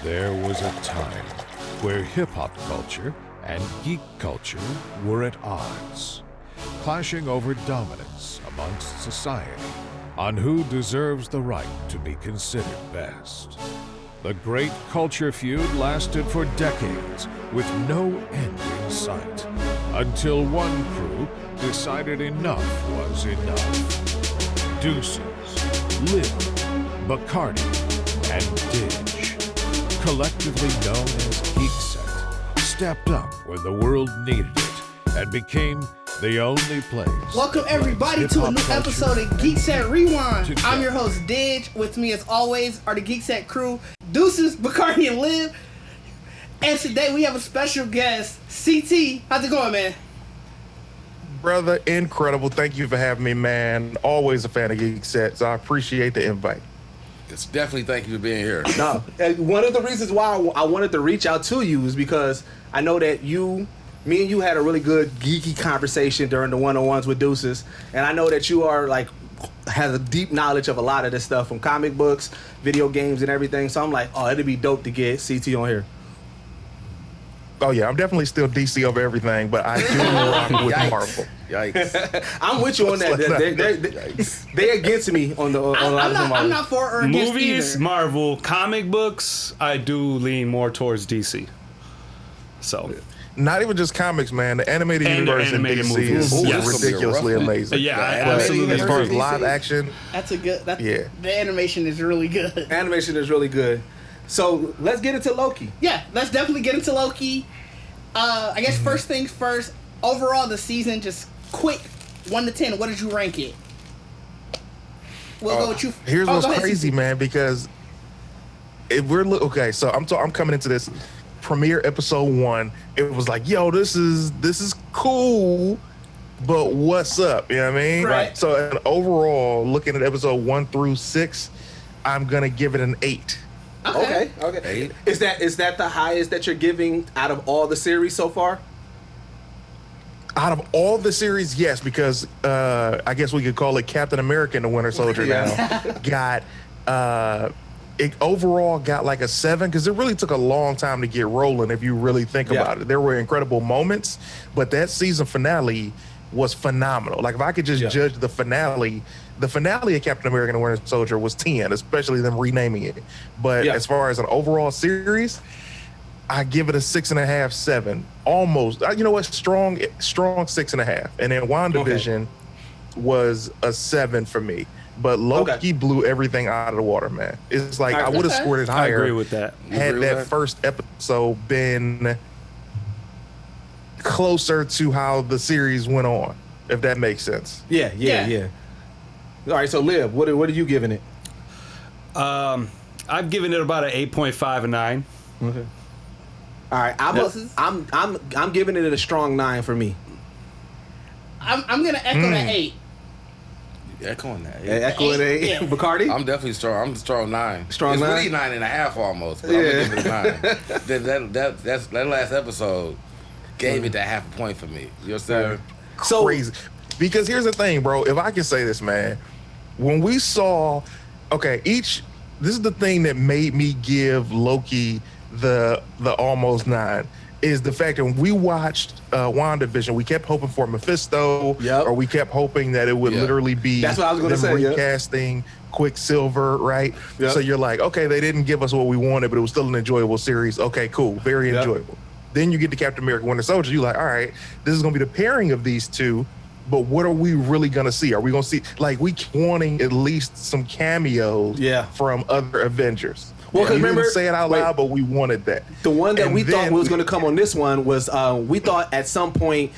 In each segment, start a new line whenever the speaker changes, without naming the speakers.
There was a time where hip-hop culture and geek culture were at odds, clashing over dominance amongst society on who deserves the right to be considered best. The great culture feud lasted for decades with no end in sight, until one crew decided enough was enough. Deuces, Lib, Bacardi, and Didge, collectively known as Geekset, stepped up when the world needed it and became the only place.
Welcome everybody to a new episode of Geekset Rewind. I'm your host Didge. With me as always are the Geekset crew, Deuces, Bacardi, and Lib. And today we have a special guest, CT. How's it going, man?
Brother, incredible. Thank you for having me, man. Always a fan of Geekset, so I appreciate the invite.
It's definitely thank you for being here.
No, one of the reasons why I wanted to reach out to you is because I know that me and you had a really good geeky conversation during the one-on-ones with Deuces, and I know that you are has a deep knowledge of a lot of this stuff from comic books, video games, and everything. So I'm like, oh, it'd be dope to get CT on here.
Oh yeah, I'm definitely still DC over everything, but I do rock with Marvel.
Yikes!
I'm with you on that. They're against me on the.
I'm not for or against
movies,
either.
Marvel, comic books. I do lean more towards DC. So.
Not even just comics, man. The animated universe in DC
movies.
is ridiculously amazing.
Yeah, absolutely.
As far as live action,
The animation is really good.
Animation is really good. So let's get into Loki.
Yeah, let's definitely get into Loki. I guess first things first. Overall, the season, just quick, 1 to 10. What did you rank it? We'll go with you.
Here's what's
go ahead,
crazy,
CC.
man. Because if we're okay, so I'm coming into this premiere episode 1. It was like, yo, this is cool, but what's up? You know what I mean?
Right.
So and overall, looking at episode 1 through 6, I'm gonna give it an 8.
Okay.
8.
Is that the highest that you're giving out of all the series so far?
Out of all the series, yes, because I guess we could call it Captain America and the Winter Soldier now. It overall got like a 7 because it really took a long time to get rolling if you really think about it. There were incredible moments, but that season finale was phenomenal. Like if I could just judge the finale of Captain America and the Winter Soldier was 10, especially them renaming it. But as far as an overall series, I give it a 6.5, 7. Almost. You know what? Strong 6.5. And then WandaVision was a 7 for me. But Loki blew everything out of the water, man. It's like I would have scored it higher.
I agree with that.
Had that first episode been closer to how the series went on, if that makes sense.
Yeah. All right, so Liv, what are you giving it?
I'm giving it about an 8.5 and 9.
Okay. All right, I'm giving it a strong 9 for me.
I'm gonna echo that 8.
Echoing that.
Echoing 8.
Yeah.
Bacardi?
I'm definitely strong. I'm strong 9.
Strong
it's
9?
really 9.5 almost. But I'm gonna give it a 9. that last episode gave it that half a point for me. You know what I'm saying?
So crazy. Because here's the thing, bro. If I can say this, man, when we saw, this is the thing that made me give Loki the almost 9. Is the fact that when we watched WandaVision, we kept hoping for Mephisto, or we kept hoping that it would literally be
that's what I was going to say,
recasting Quicksilver, right?
Yep.
So you're like, okay, they didn't give us what we wanted, but it was still an enjoyable series. Okay, cool, very enjoyable. Then you get to Captain America: Winter Soldier. You're like, all right, this is going to be the pairing of these two, but what are we really going to see? Are we going to see, we keep wanting at least some cameos from other Avengers?
Well, because remember,
didn't say it out loud, but we wanted that.
The one that we thought was going to come on this one was we thought at some point,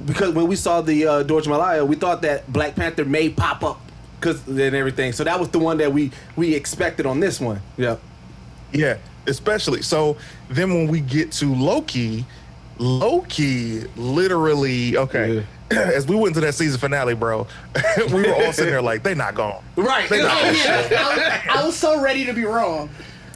because when we saw the Dodge Malaya, we thought that Black Panther may pop up and everything. So that was the one that we expected on this one.
Yeah, especially. So then when we get to Loki literally, as we went into that season finale, bro, we were all sitting there like, they not gone.
Right.
They not gonna show.
I was so ready to be wrong.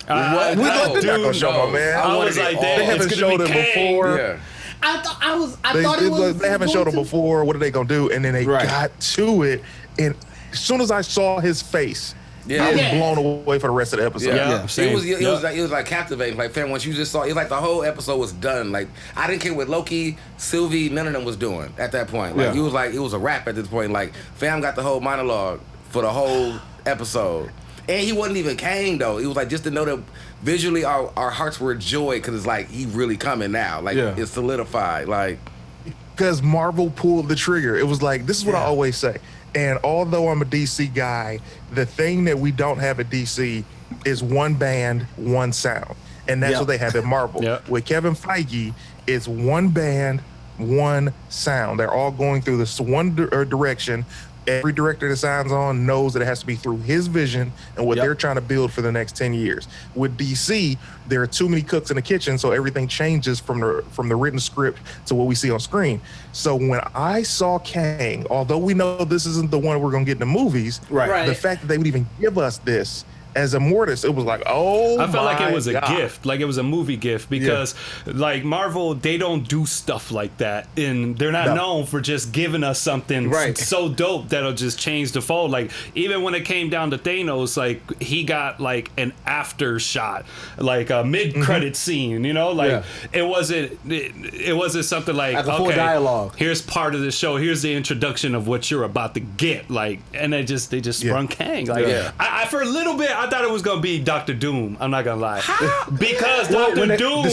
They're not gonna show my man.
I was like,
they haven't showed it before.
Yeah.
I thought it was.
They haven't showed him before. What are they gonna do? And then they got to it, and as soon as I saw his face, I was blown away for the rest of the episode.
It was like captivating. Like, fam, once you just saw, it was like the whole episode was done. Like, I didn't care what Loki, Sylvie, none of them was doing at that point. Like, it was a wrap at this point. Like, fam got the whole monologue for the whole episode. And he wasn't even Kang, though. It was like, just to know that visually our hearts were joy, because it's like, he really coming now. Like, it's solidified. Like,
because Marvel pulled the trigger. It was like, this is what I always say. And although I'm a DC guy, the thing that we don't have at DC is one band, one sound. And that's what they have at Marvel. With Kevin Feige, it's one band, one sound. They're all going through this one direction. Every director that signs on knows that it has to be through his vision and what they're trying to build for the next 10 years. With DC, there are too many cooks in the kitchen, so everything changes from the written script to what we see on screen. So when I saw Kang, although we know this isn't the one we're going to get in the movies, the fact that they would even give us this as Immortus, it was like, I felt
like it was a gift, like it was a movie gift, because like Marvel, they don't do stuff like that, and they're not known for just giving us something so dope that'll just change the fold. Like, even when it came down to Thanos, like, he got like an after shot, like a mid-credit scene, you know, like it wasn't something like
a full dialogue.
Here's part of the show, here's the introduction of what you're about to get, like, and they just sprung Kang. Like, I for a little bit, I thought it was gonna be Dr. Doom. I'm not gonna lie. Because Dr. Doom,
the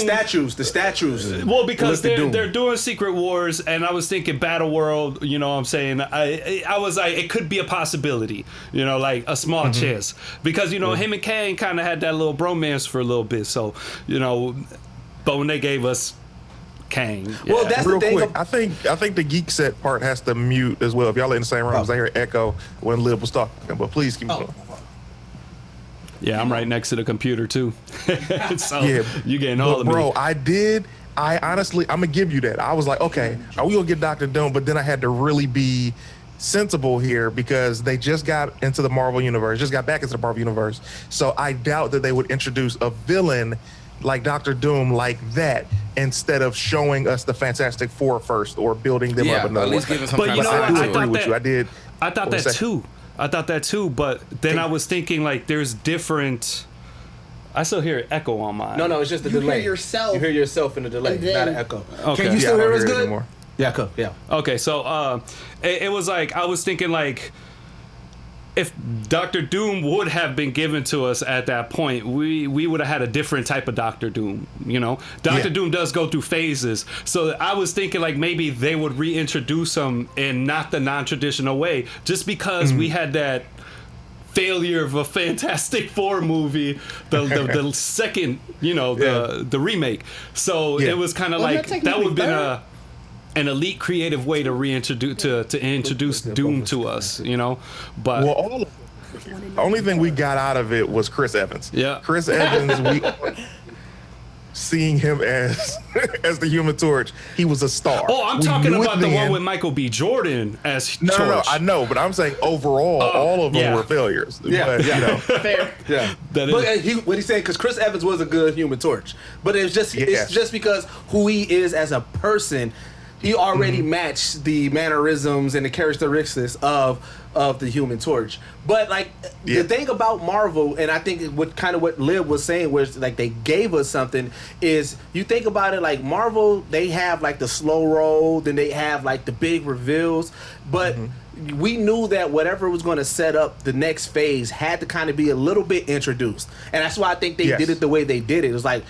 statues.
Well, because they're doing Secret Wars, and I was thinking Battle World. You know what I'm saying? I was like, it could be a possibility. You know, like a small chance, because you know him and Kang kind of had that little bromance for a little bit. So you know, but when they gave us Kang,
well, that's
real
the thing.
Quick, I think the Geekset part has to mute as well. If y'all in the same room, because I hear echo when Liv was talking. But please keep going.
Yeah, I'm right next to the computer too. So you getting all of me.
Bro, I honestly, I'm gonna give you that. I was like, okay, are we gonna get Dr. Doom? But then I had to really be sensible here, because they just got into the Marvel universe, just got back into the Marvel universe. So I doubt that they would introduce a villain like Dr. Doom like that, instead of showing us the Fantastic Four first, or building them up another way.
But you know what?
I agree with you.
I thought that too, but then I was thinking, like, there's different. I still hear an echo on mine.
No, it's just the delay.
You hear
yourself in the delay, not an echo.
Okay.
Can you still hear us good?
Anymore.
Yeah, yeah.
Okay, so it was like, I was thinking, like, if Dr. Doom would have been given to us at that point, we would have had a different type of Dr. Doom, you know? Dr. Doom does go through phases. So I was thinking, like, maybe they would reintroduce him in not the non-traditional way, just because we had that failure of a Fantastic Four movie, the second, you know, the remake. So it was kind of like, that would have been an elite creative way to reintroduce to introduce Doom to us, you know. But
the only thing we got out of it was Chris Evans.
Yeah,
Chris Evans. Seeing him as the Human Torch, he was a star.
Oh, I'm talking about the one with Michael B. Jordan as Torch.
No, I know, but I'm saying overall, all of them were failures.
Yeah,
but, you know.
Fair.
Yeah, but what he said, because Chris Evans was a good Human Torch, but it's just because who he is as a person. He already matched the mannerisms and the characteristics of the Human Torch. But like the thing about Marvel, and I think what Liv was saying was, like, they gave us something, is you think about it, like Marvel, they have like the slow roll, then they have like the big reveals, but we knew that whatever was going to set up the next phase had to kind of be a little bit introduced. And that's why I think they did it the way they did it. It was like,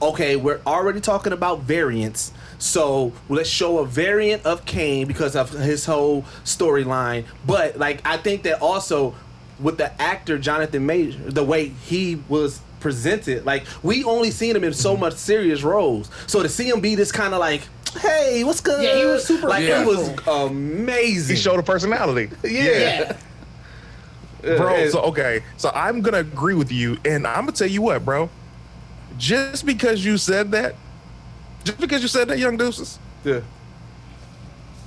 okay, we're already talking about variants, so let's show a variant of Kane because of his whole storyline. But like, I think that also with the actor Jonathan Major, the way he was presented, like, we only seen him in so much serious roles, so to see him be this kind of like, hey, what's good?
Yeah, he was super.
Like, it was amazing.
He showed a personality. Bro. So I'm gonna agree with you, and I'm gonna tell you what, bro. Just because you said that, Young Deuces.
Yeah.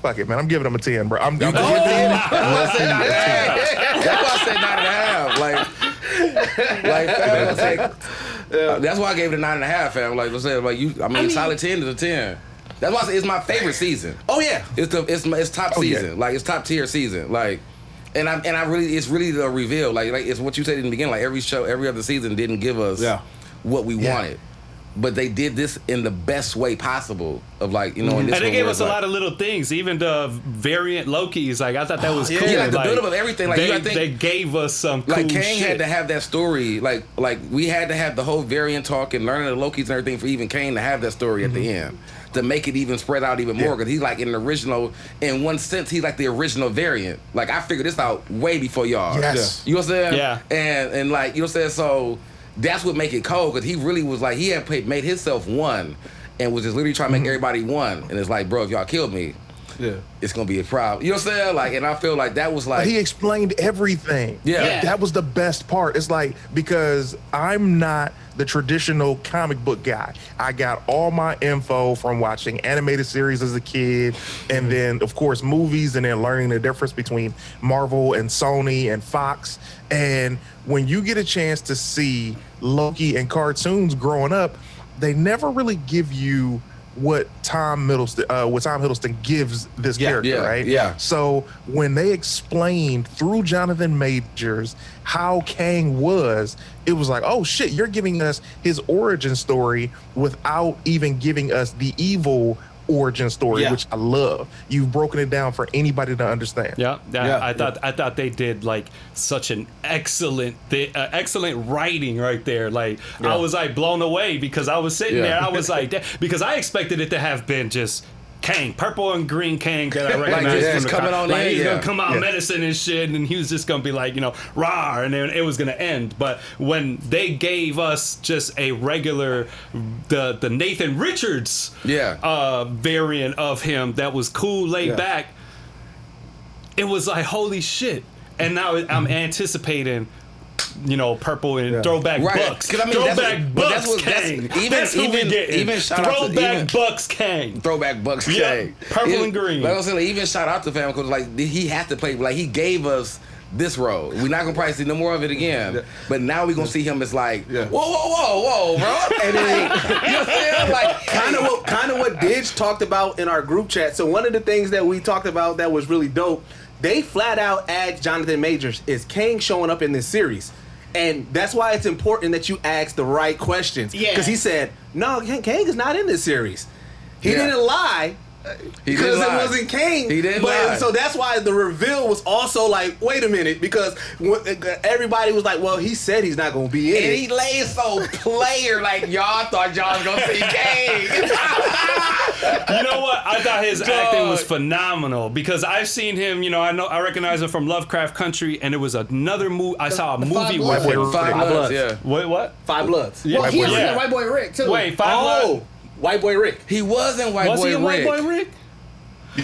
Fuck it, man. I'm giving him a 10, bro. I'm giving him
That's why I said 9.5. Like, fam, that's why I gave it a 9.5, fam. Like I said, like, I mean, solid 10 is a 10. That's why I said it's my favorite season.
Oh yeah,
it's top season. Like, it's top tier season. Like, And I really, it's really the reveal. Like it's what you said in the beginning. Like every show, every other season didn't give us what we wanted. But they did this in the best way possible. Of like, you know,
and they gave us a lot of little things. Even the variant Lokis, like I thought that was cool.
Yeah, like the build up of everything. Like
they gave us some cool
like Kang
shit.
had to have that story. Like we had to have the whole variant talk and learning the Lokis and everything for even Kang to have that story at the end to make it even spread out even more. Because he's like in the original. In one sense, he's like the original variant. Like I figured this out way before y'all.
Yes.
You know what I'm saying?
Yeah.
And like you know what I'm saying. So. That's what make it cold, because he really was like, he had made himself one and was just literally trying to make everybody one. And it's like, bro, if y'all killed me, it's going to be a problem. You know what I'm saying? Like, and I feel like that was like...
But he explained everything.
Yeah.
That was the best part. It's like, because I'm not the traditional comic book guy. I got all my info from watching animated series as a kid, and then, of course, movies, and then learning the difference between Marvel and Sony and Fox. And when you get a chance to see Loki and cartoons growing up, they never really give you what Tom Hiddleston gives this character, right?
Yeah.
So when they explained through Jonathan Majors how Kang was, it was like, oh shit, you're giving us his origin story without even giving us the evil origin story, which I love. You've broken it down for anybody to understand.
I thought they did like such an excellent writing right there. Like I was like blown away, because I was sitting there, I was like, because I expected it to have been just Kang, purple and green Kang that I recognize
like
from the
coming on
like
in,
he's gonna come out medicine and shit, and he was just gonna be like, you know, rah, and then it was gonna end. But when they gave us just a regular the Nathan Richards variant of him that was cool, laid back, it was like, holy shit. And now I'm anticipating, you know, purple and throwback Bucks. I mean, throwback Bucks Kang. Even shout throwback Bucks Kang.
Throwback Bucks Kang.
Purple and green.
Like I was saying, even shout out to fam, because like he had to play. Like he gave us this role. We're not gonna probably see no more of it again. But now we're gonna see him as like, whoa, bro. And then, you know what I'm saying? Like
kind of what Didge talked about in our group chat. So one of the things that we talked about that was really dope, they flat out asked Jonathan Majors, is Kang showing up in this series? And that's why it's important that you ask the right questions. Yeah. Because he said, no, Kang is not in this series. He didn't lie. Because it wasn't Kang.
He didn't lie.
So that's why the reveal was also like, wait a minute, because everybody was like, well, he said he's not going to be in it.
And he laid so player, like y'all thought y'all was going to see Kang.
You know what? I thought his acting was phenomenal, because I've seen him, you know, I recognize him from Lovecraft Country, and it was another movie. I saw a movie with him.
Five Bloods. Yeah.
Wait, what?
Five Bloods.
Well, he was in White Boy Rick, too.
Wait, Five Bloods?
White Boy Rick.
He was in White Boy Rick.
Was he in White Boy Rick?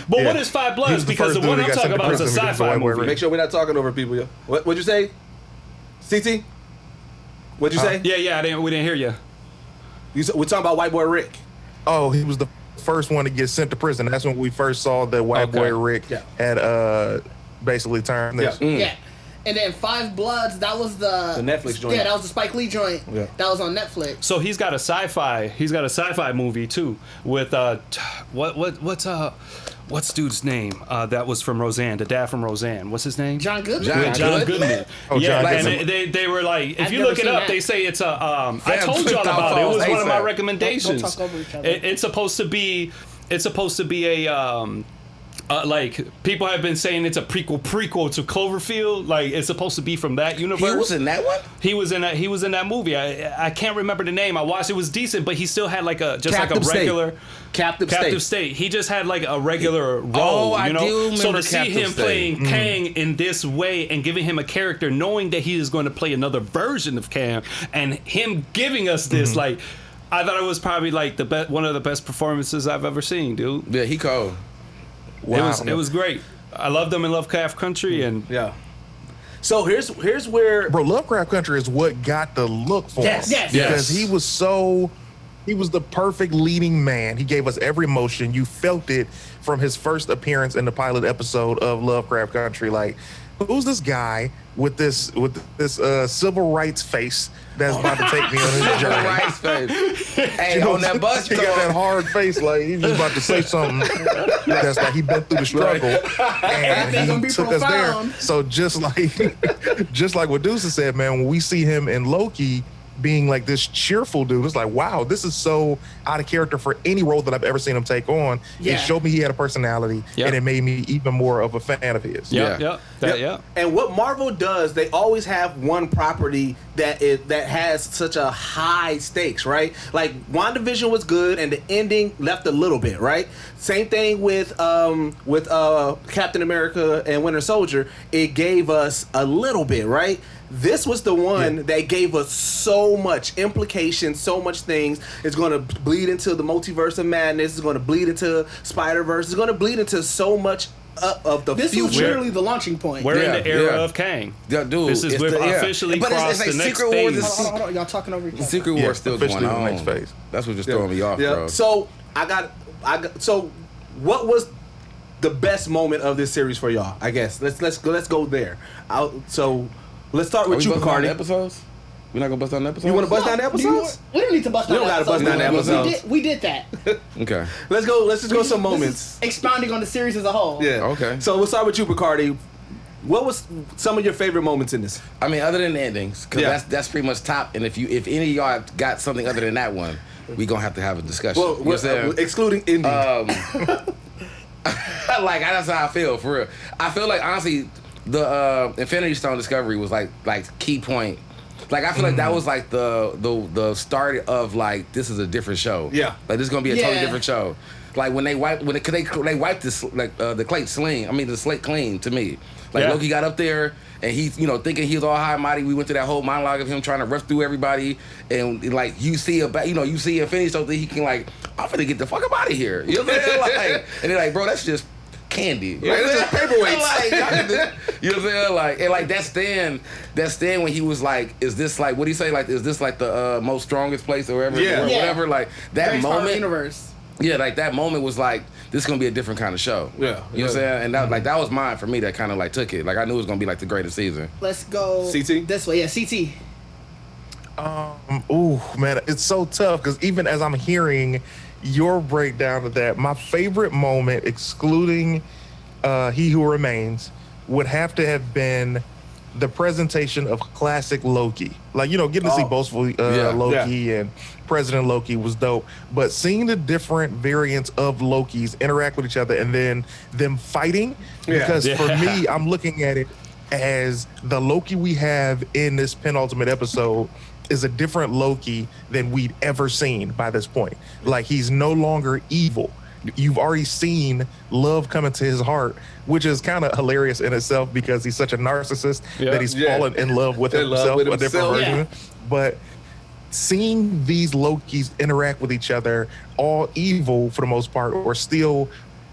But what is Five Bloods? Because the one I'm talking about is a sci-fi movie.
Make sure we're not talking over people, yo. What'd you say? CT? What'd you say?
Yeah, we didn't hear you.
We're talking about White Boy Rick.
Oh, he was the first one to get sent to prison. That's when we first saw that White Boy Rick had basically turned this.
Yeah. And then Five Bloods, that was the
Netflix joint.
Yeah, that was the Spike Lee joint. Yeah. That was on Netflix.
So he's got a sci-fi movie too with what's dude's name? That was from Roseanne, the dad from Roseanne. What's his name?
John Goodman.
John Goodman.
Oh,
yeah,
John
and they were like, if you look it up, they say it's a. I told y'all about it. It was one of my recommendations.
Don't talk over each other.
It's supposed to be a. Like people have been saying it's a prequel to Cloverfield. Like it's supposed to be from that universe.
He was in that one.
He was in that movie. I can't remember the name. I watched. It was decent, but he still had like a regular Captive State. He just had like a regular role.
I do remember
so to see him
State.
playing Kang in this way and giving him a character, knowing that he is going to play another version of Kang, and him giving us this like, I thought it was probably like one of the best performances I've ever seen, dude.
Yeah, he cold.
Wow.
It was great. I loved them in Lovecraft Country, and
So here's where
Lovecraft Country is what got the look for him. Because he was the perfect leading man. He gave us every emotion. You felt it from his first appearance in the pilot episode of Lovecraft Country. Like who's this guy with this civil rights face that's about to take me on his journey?
Rice face. Hey, on that bus,
he got that hard face, like he's just about to say something that's like he been through the struggle, and he took us there. So just like what Deuce said, man, when we see him in Loki being like this cheerful dude, it's like, wow, this is so out of character for any role that I've ever seen him take on.
Yeah.
It showed me he had a personality, and it made me even more of a fan of his.
Yeah.
And what Marvel does, they always have one property that has such a high stakes, right? Like WandaVision was good, and the ending left a little bit, right? Same thing with Captain America and Winter Soldier. It gave us a little bit, right? This was the one that gave us so much implication, so much things. It's going to bleed into the multiverse of madness. It's going to bleed into Spider-Verse. It's going to bleed into so much of the future.
This was literally the launching point.
We're in the era of Kang.
Yeah, dude,
this is officially crossed
like
the next
Secret War.
phase.
Hold on. Y'all talking over each other.
Secret War still going on.
Next phase.
That's what's just throwing me off, bro.
So I got. So what was the best moment of this series for y'all? I guess let's go there. So let's start with you, Bacardi.
Episodes? We're not gonna bust down the episodes.
You want to bust down the episodes?
We don't need to bust down the episodes.
We don't gotta bust down the episodes.
We did that.
Okay.
Let's just go some moments.
Expounding on the series as a whole.
Yeah.
Okay.
So we'll start with you, Bacardi. What was some of your favorite moments in this?
I mean, other than the endings, because that's pretty much top. And if any of y'all got something other than that one, we gonna have to have a discussion.
Well,
you know what I'm saying?
Excluding ending.
Like that's how I feel for real. I feel like honestly, the Infinity Stone discovery was like key point. Like I feel like that was like the start of like this is a different show.
Yeah.
Like this is gonna be a totally different show. Like when they wiped this like the slate clean to me. Like Loki got up there and he thinking he was all high and mighty. We went through that whole monologue of him trying to rush through everybody and like you see Infinity Stone that he can like I'm finna get the fuck up out of here. You know what I'm saying? Like and they're like, bro, that's just candy.
Like, it's just paperweights.
You know what I'm saying? Like, and like that's then when he was like, is this like, what do you say? Like, is this like the most strongest place or whatever?
Yeah.
Or whatever. Like that
Very
moment.
universe.
Yeah, like that moment was like, this is gonna be a different kind of show.
Yeah.
You know what I'm saying? And that was mine for me that kind of like took it. Like I knew it was gonna be like the greatest season.
Let's go
CT?
This way. Yeah, CT.
Ooh, man, it's so tough because even as I'm hearing your breakdown of that, my favorite moment, excluding He Who Remains, would have to have been the presentation of classic Loki. Like, getting to see boastful Loki and President Loki was dope. But seeing the different variants of Lokis interact with each other and then them fighting, because for me, I'm looking at it as the Loki we have in this penultimate episode is a different Loki than we'd ever seen by this point. Like, he's no longer evil. You've already seen love come into his heart, which is kind of hilarious in itself because he's such a narcissist that he's fallen in love with himself, a different version. But seeing these Lokis interact with each other, all evil for the most part, or still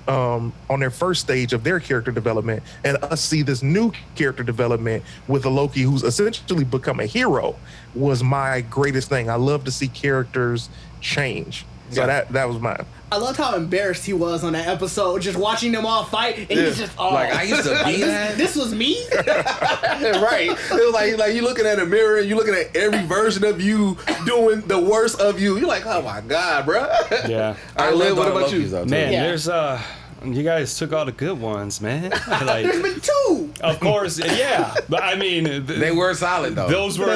on their first stage of their character development, and us see this new character development with a Loki who's essentially become a hero, was my greatest thing. I love to see characters change. So that was mine.
I loved how embarrassed he was on that episode, just watching them all fight, and he's just
like I used to be that.
This was me.
Right. It was like you looking at a mirror and you looking at every version of you doing the worst of you. You're like, oh my god, bro.
Yeah.
All right, Liv, what about you?
Man, there's you guys took all the good ones, man. Like,
There's been two.
Of course, yeah. But I mean,
they were solid though.
Those were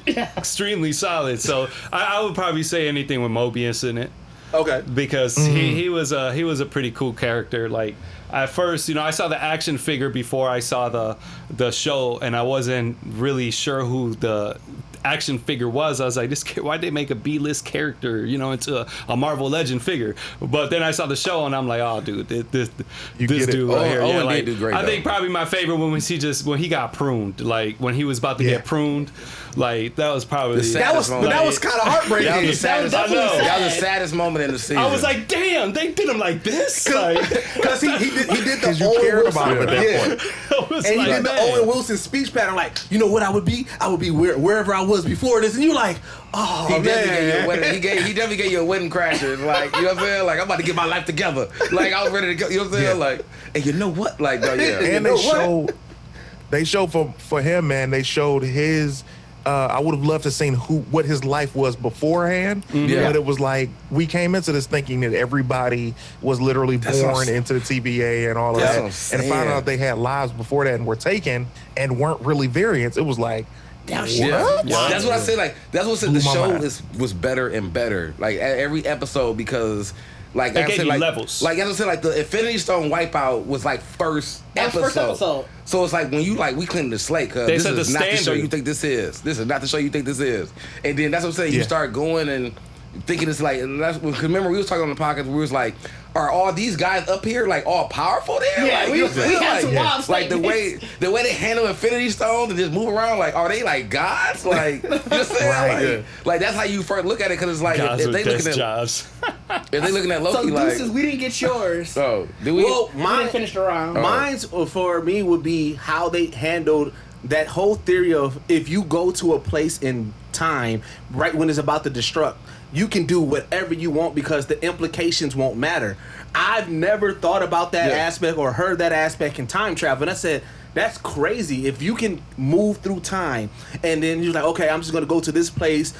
extremely solid. So I would probably say anything with Mobius in it.
Okay.
Because he was a pretty cool character. Like at first, I saw the action figure before I saw the show, and I wasn't really sure who the action figure was. I was like, why'd they make a B-list character, into a Marvel Legend figure? But then I saw the show and I'm like, oh, dude, this dude right here.
Owen did do great.
I think probably my favorite one was when he got pruned, like when he was about to get pruned. Like that was probably
that was kind of heartbreaking.
That was the saddest moment in the season.
I was like, damn, they did him like this,
because he did the
you cared about him at that
point. And he did the Owen Wilson speech pattern, like, you know what I would be? I would be wherever I was before this, and you're like, oh
he
man,
he definitely gave you a wedding crasher, like, you know what I'm saying? Like, I'm about to get my life together. Like, I was ready to go. You know what I'm saying? Like, and you know what? Like,
and they showed. They showed for him, man. They showed his. I would have loved to seen what his life was beforehand.
Yeah.
But it was like we came into this thinking that everybody was literally born into the TVA and all of that, and to find out they had lives before that and were taken and weren't really variants. It was like.
That's
That's what I said. Like that's what I said. The show was better and better. Like at every episode because. Like
they
I
gave
said,
you
like
levels.
Like as I said, like the Infinity Stone wipeout was like first episode. So it's like when you like we clean the slate because this is not the show you think this is. This is not the show you think this is. And then that's what I'm saying. You start going and thinking it's like. And that's cause remember we was talking on the podcast. We was like, are all these guys up here like all powerful there?
Yeah,
like,
we had some wild
like the way they handle Infinity Stones and just move around. Like are they like gods? Like just saying like that's how you first look at it because it's like if they looking at
jobs.
If they looking at Loki,
so
like
Deuces, we didn't get yours.
Oh, do we?
Well,
We didn't finish the round.
Mine's for me would be how they handled that whole theory of if you go to a place in time right when it's about to destruct, you can do whatever you want because the implications won't matter. I've never thought about that aspect or heard that aspect in time travel, and I said that's crazy. If you can move through time and then you're like, okay, I'm just gonna go to this place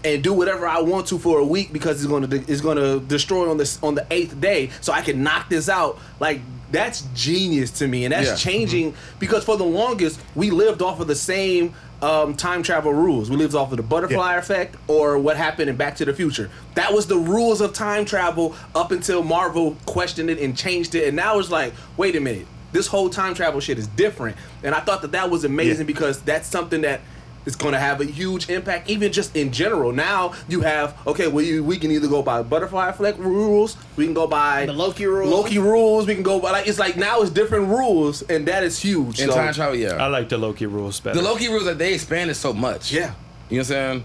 and do whatever I want to for a week because it's gonna destroy on the 8th day, so I can knock this out. Like that's genius to me, and that's changing because for the longest we lived off of the same time travel rules. We lived off of the butterfly effect or what happened in Back to the Future. That was the rules of time travel up until Marvel questioned it and changed it, and now it's like, wait a minute, this whole time travel shit is different. And I thought that was amazing because that's something that is going to have a huge impact, even just in general. Now you have, we can either go by butterfly effect rules, we can go by
the Loki rules.
We can go by, it's like now it's different rules, and that is huge.
In time travel,
I like the Loki rules better.
The Loki rules that they expanded so much.
Yeah.
You know what I'm saying?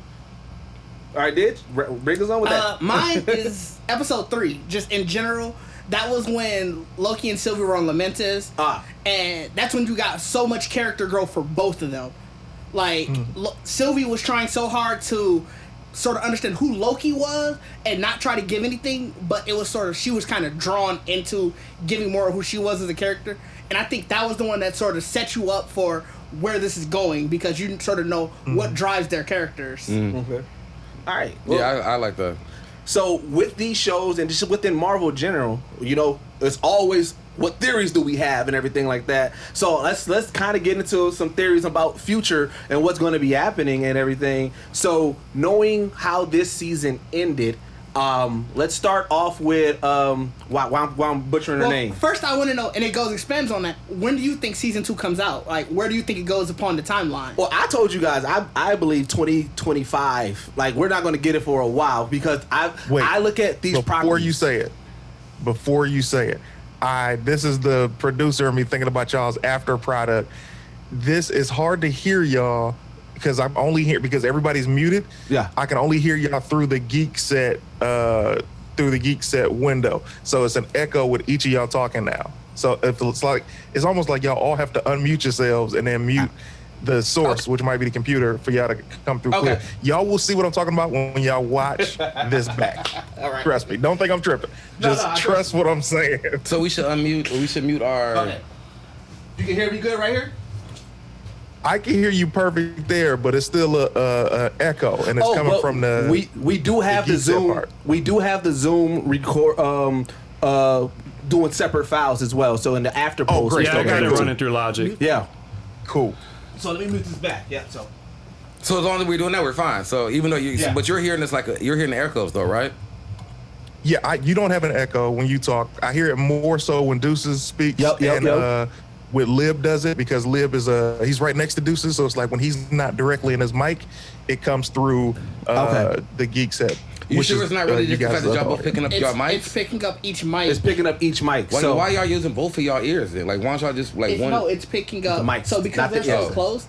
All right, Didge, bring us on with that.
Mine is episode 3, just in general. That was when Loki and Sylvie were on Lamentis. And that's when you got so much character growth for both of them. Like, Sylvie was trying so hard to sort of understand who Loki was and not try to give anything, but it was sort of, she was kind of drawn into giving more of who she was as a character. And I think that was the one that sort of set you up for where this is going because you sort of know what drives their characters.
Okay. All right. Well,
I like that.
So with these shows and just within Marvel in general, you know, it's always what theories do we have and everything like that. So let's kind of get into some theories about future and what's going to be happening and everything. So knowing how this season ended, let's start off with why I'm butchering her name.
First, I want to know, and it expands on that. When do you think season 2 comes out? Like, where do you think it goes upon the timeline?
Well, I told you guys, I believe 2025. Like, we're not going to get it for a while because I look at these properties.
Before you say it, this is the producer of me thinking about y'all's after product. This is hard to hear y'all because I'm only here because everybody's muted. Yeah, I can only hear y'all through the Geekset window. So it's an echo with each of y'all talking now. So if it's almost like y'all all have to unmute yourselves and then mute the source, which might be the computer, for y'all to come through clear. Y'all will see what I'm talking about when y'all watch this back. All right. Trust me. Don't think I'm tripping. Just trust what I'm saying.
So we should unmute. We should mute our.
Okay. You can hear me good right here?
I can hear you perfect there, but it's still a echo, and it's coming from the.
We do have the Zoom. Part. We do have the Zoom record. Doing separate files as well. So in the after post,
great. Yeah, I got it running through Logic.
Yeah.
Cool.
So let me move this back. Yeah. So
as long as we're doing that, we're fine. So even though but you're hearing this you're hearing the echoes though, right?
Yeah, you don't have an echo when you talk. I hear it more so when Deuces speaks. Yep. With Lib does it because Lib is he's right next to Deuces, so it's like when he's not directly in his mic, it comes through the Geekset.
You sure it's not really just the fact that y'all both picking up your mics?
It's picking up each mic.
It's picking up each mic.
So why y'all using both of y'all ears then? Like, why don't y'all just one?
No, it's picking up
the mics.
So because they're so close,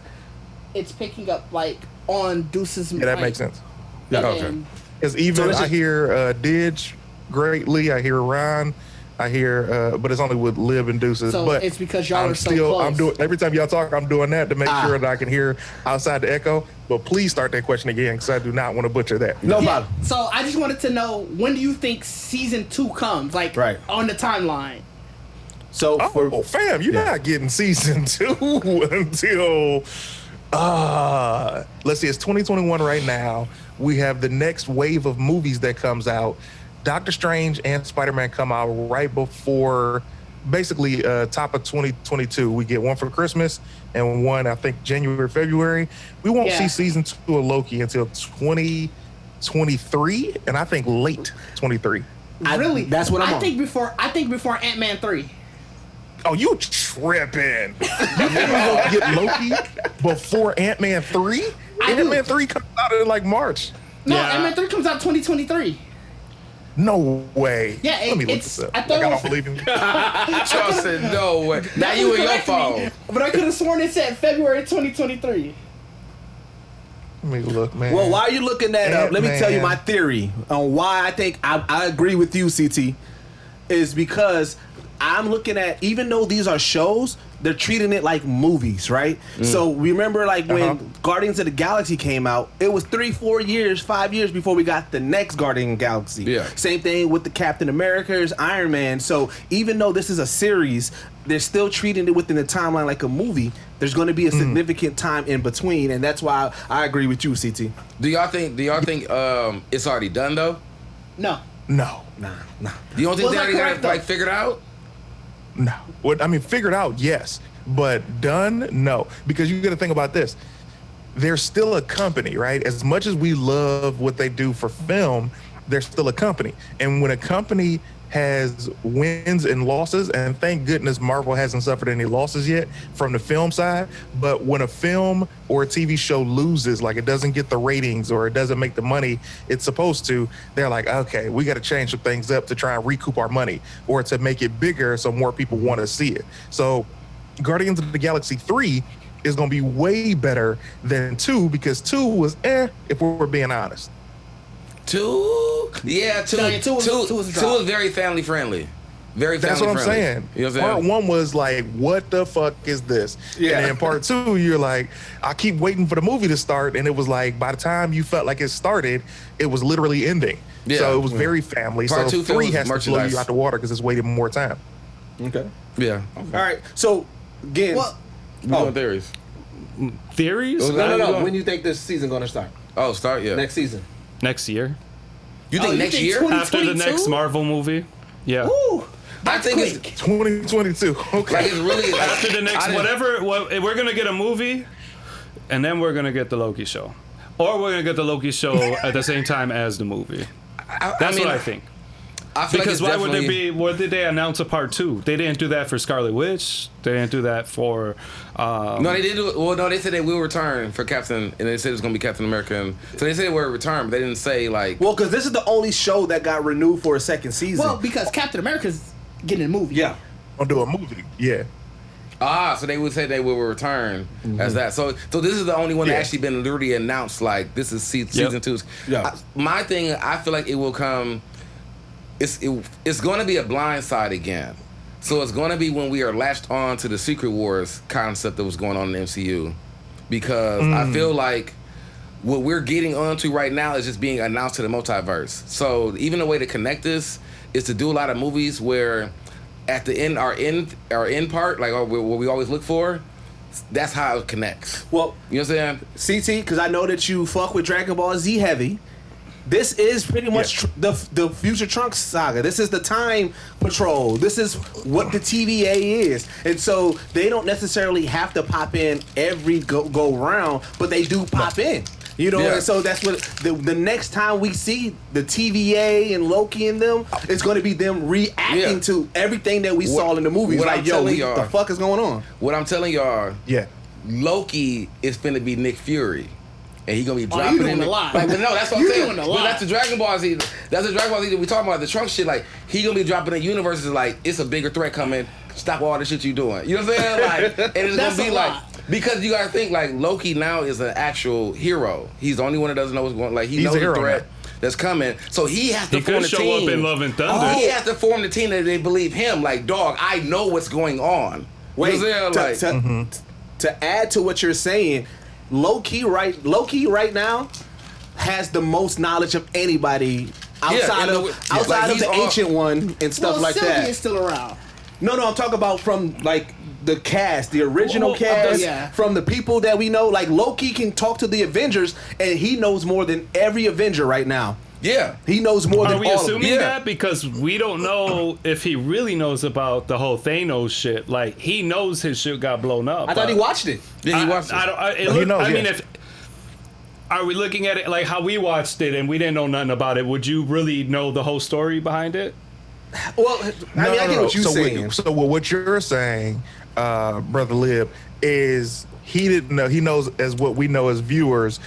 it's picking up like on Deuce's mic.
Yeah, that makes sense.
Yeah, okay.
Because even I hear Didge greatly. I hear Ryan. I hear, but it's only with Lib and Deuces.
So
but
it's because y'all are so close.
I'm doing every time y'all talk. I'm doing that to make sure that I can hear outside the echo. But please start that question again because I do not want to butcher that.
No problem.
So I just wanted to know, when do you think season 2 comes? Like on the timeline.
So
fam, you're not getting season 2 until let's see, it's 2021 right now. We have the next wave of movies that comes out. Doctor Strange and Spider-Man come out right before, basically top of 2022. We get one for Christmas and one, I think, January, February. We won't see season 2 of Loki until 2023, and I think late 23.
Really?
That's what I'm on.
I think before Ant-Man 3.
Oh, you tripping. You think we're going to get Loki before Ant-Man 3? Ant-Man 3 comes out in like March.
No, Ant-Man 3 comes out 2023.
No way.
Yeah,
let me look this up.
I
don't believe him.
Charles said no way. Now you in your phone.
But I could have sworn it said February 2023.
Let me look, man.
Well, while you're looking that up, let me tell you my theory on why I think I agree with you, CT, is because I'm looking at, even though these are shows, they're treating it like movies, right? So remember, like when Guardians of the Galaxy came out, it was 3-4 years, 5 years before we got the next Guardian of the Galaxy.
Yeah.
Same thing with the Captain America's, Iron Man. So even though this is a series, they're still treating it within the timeline like a movie. There's going to be a significant time in between, and that's why I agree with you, CT.
Do y'all think it's already done though?
No.
Nah.
Do you don't think
Was
they
I
already got
correct,
it
though?
like figured out?
No. What I mean, figured out, yes, but done, no. Because you got to think about this. They're still a company, right? As much as we love what they do for film, they're still a company. And when a company has wins and losses, and thank goodness Marvel hasn't suffered any losses yet from the film side, but when a film or a TV show loses, like it doesn't get the ratings or it doesn't make the money it's supposed to, they're like, okay, we got to change some things up to try and recoup our money or to make it bigger so more people want to see it. So Guardians of the Galaxy 3 is going to be way better than 2 because 2 was if we're being honest.
2? Yeah, 2.
No, 2 was a drop.
2 was very family friendly. Very family
That's what I'm
friendly.
saying.
You know what I'm saying?
Part 1 was like, what the fuck is this?
Yeah.
And then part 2, you're like, I keep waiting for the movie to start. And it was like, by the time you felt like it started, it was literally ending.
Yeah.
So it was very family.
Part
so
2
3
feels
has to blow
merchandise.
you out the water because it's waited more time.
Okay.
Yeah.
All right. So, again.
Well,
We doing theories.
Theories?
No. When do you think this season going to start?
Oh, start, yeah.
Next season.
Next year.
You think next year?
2022?
After the next Marvel movie. Yeah.
Ooh,
I think it's
2022. Okay.
like it's really like,
After the next we're gonna get a movie, and then we're gonna get the Loki show, or we're gonna get the Loki show at the same time as the movie. That's what I think.
I feel
Because
like
why would there be? Why did they announce a part 2? They didn't do that for Scarlet Witch. They didn't do that for.
No, they did. Well, no, they said they will return for Captain, and they said it's gonna be Captain America. And, so they said they will return, but they didn't say like.
Well, because this is the only show that got renewed for a second season.
well, because Captain America's getting a movie.
yeah.
I'll do a movie. Yeah.
So they would say they will return as that. So this is the only one that
Yeah.
actually been literally announced. Like this is season 2.
Yeah.
My thing, I feel like it will come. It's going to be a blind side again. So it's going to be when we are latched on to the Secret Wars concept that was going on in the MCU, because I feel like what we're getting onto right now is just being announced to the multiverse. So even the way to connect this is to do a lot of movies where at the end, our end part, like what we always look for, that's how it connects.
Well,
You know what I'm saying?
CT, because I know that you fuck with Dragon Ball Z heavy. This is pretty much the Future Trunks saga. This is the Time Patrol. This is what the TVA is. And so they don't necessarily have to pop in every go round, but they do pop in. You know,
Yeah.
and so that's what the next time we see the TVA and Loki and them, it's going to be them reacting to everything that we saw in the movies.
what
Like,
I'm
yo,
telling
what the
y'all-
fuck is going on?
What I'm telling y'all,
Yeah.
Loki is finna be Nick Fury. And he gonna be
you
dropping
doing
in
a lot.
Like, but no, that's what I'm
You
saying.
doing a
But
lot.
that's the Dragon Ball Z. That's the Dragon Ball Z that we talking about. The Trunks shit. Like he gonna be dropping in universes. Like it's a bigger threat coming. Stop all the shit you doing. You know what I'm saying? Like, and it's
That's
gonna be
a
like
lot.
because you gotta think like Loki now is an actual hero. He's the only one that doesn't know what's going. Like he
He's
knows
a
the
hero
threat
now.
that's coming. So he has to
He
form
could
the
show
team.
up in Love and Thunder.
He has to form the team that they believe him. Like dog, I know what's going on.
Wait,
You know what I'm saying? Like,
to add to what you're saying, Loki right now has the most knowledge of anybody outside
and
of
like
the
he's all-
Ancient One and stuff
well,
like
Sylvie
that.
is still around.
No, I'm talking about from like the cast, the original cast, from the people that we know. Like Loki can talk to the Avengers, and he knows more than every Avenger right now.
Yeah,
he knows more than all of them.
Are we assuming that? Because we don't know if he really knows about the whole Thanos shit. Like, he knows his shit got blown up.
I thought he watched it.
Yeah, he watched it.
I mean, if are we looking at it like how we watched it and we didn't know nothing about it, would you really know the whole story behind it?
Well, I get what you're saying.
So what you're saying, Brother Lib, is he didn't know. He knows as what we know as viewers.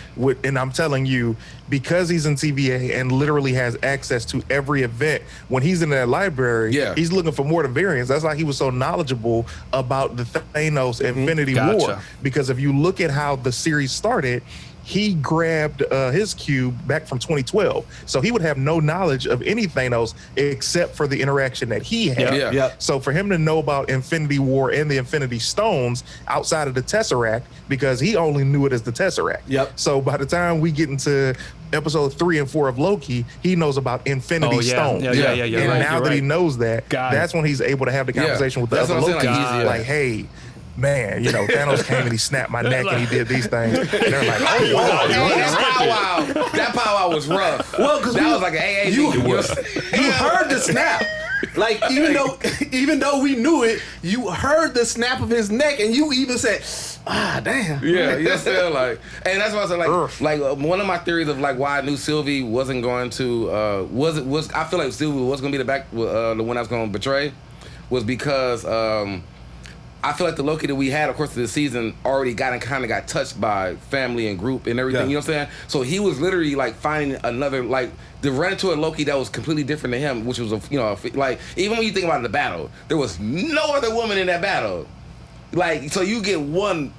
And I'm telling you, because he's in TVA and literally has access to every event, when he's in that library, he's looking for more variants. That's why he was so knowledgeable about the Thanos Infinity War. Because if you look at how the series started, he grabbed his cube back from 2012. So he would have no knowledge of any Thanos except for the interaction that he had. So for him to know about Infinity War and the Infinity Stones outside of the Tesseract, because he only knew it as the Tesseract. So by the time we get into episode 3 and 4 of Loki, he knows about Infinity Stones. And now that he knows that, that's when he's able to have the conversation with the other Loki. Like, hey, man, you know, Thanos came and he snapped my neck and he did these things. And they're like, oh, wow.
That powwow was rough.
Well, because
that was like an AA
you
heard
the snap. Like, even though we knew it, you heard the snap of his neck and you even said, ah, damn.
Yeah, you know, like, and that's why I said, like one of my theories of like why I knew Sylvie wasn't going to, I feel like Sylvie was going to be the one I was going to betray, was because, I feel like the Loki that we had, of course, this season already got touched by family and group and everything. You know what I'm saying? So he was literally like finding another, like, to run into a Loki that was completely different to him, which was like, even when you think about the battle, there was no other woman in that battle. Like, so you get one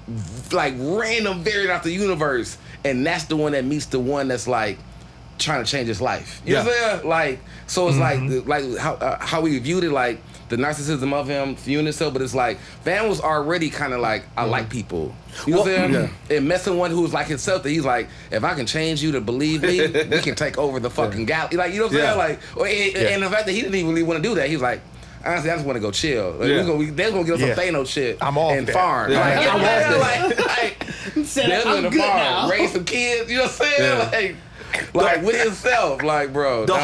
like random variant out the universe, and that's the one that meets the one that's like trying to change his life. You know what I'm saying? Like, so it's like how we viewed it, like the narcissism of him viewing himself, but it's like Van was already kind of like, I like people. You know what I'm saying? And messing one who's like himself, that he's like, if I can change you to believe me, we can take over the fucking galaxy. Like, you know what I'm saying? Like, and the fact that he didn't even really want to do that, he's like, honestly, I just want to go chill. Like, they're gonna get us some Thanos shit and farm. Like, I'm good now. Raise some kids. You know what I'm saying? Like with himself. Like, bro.
The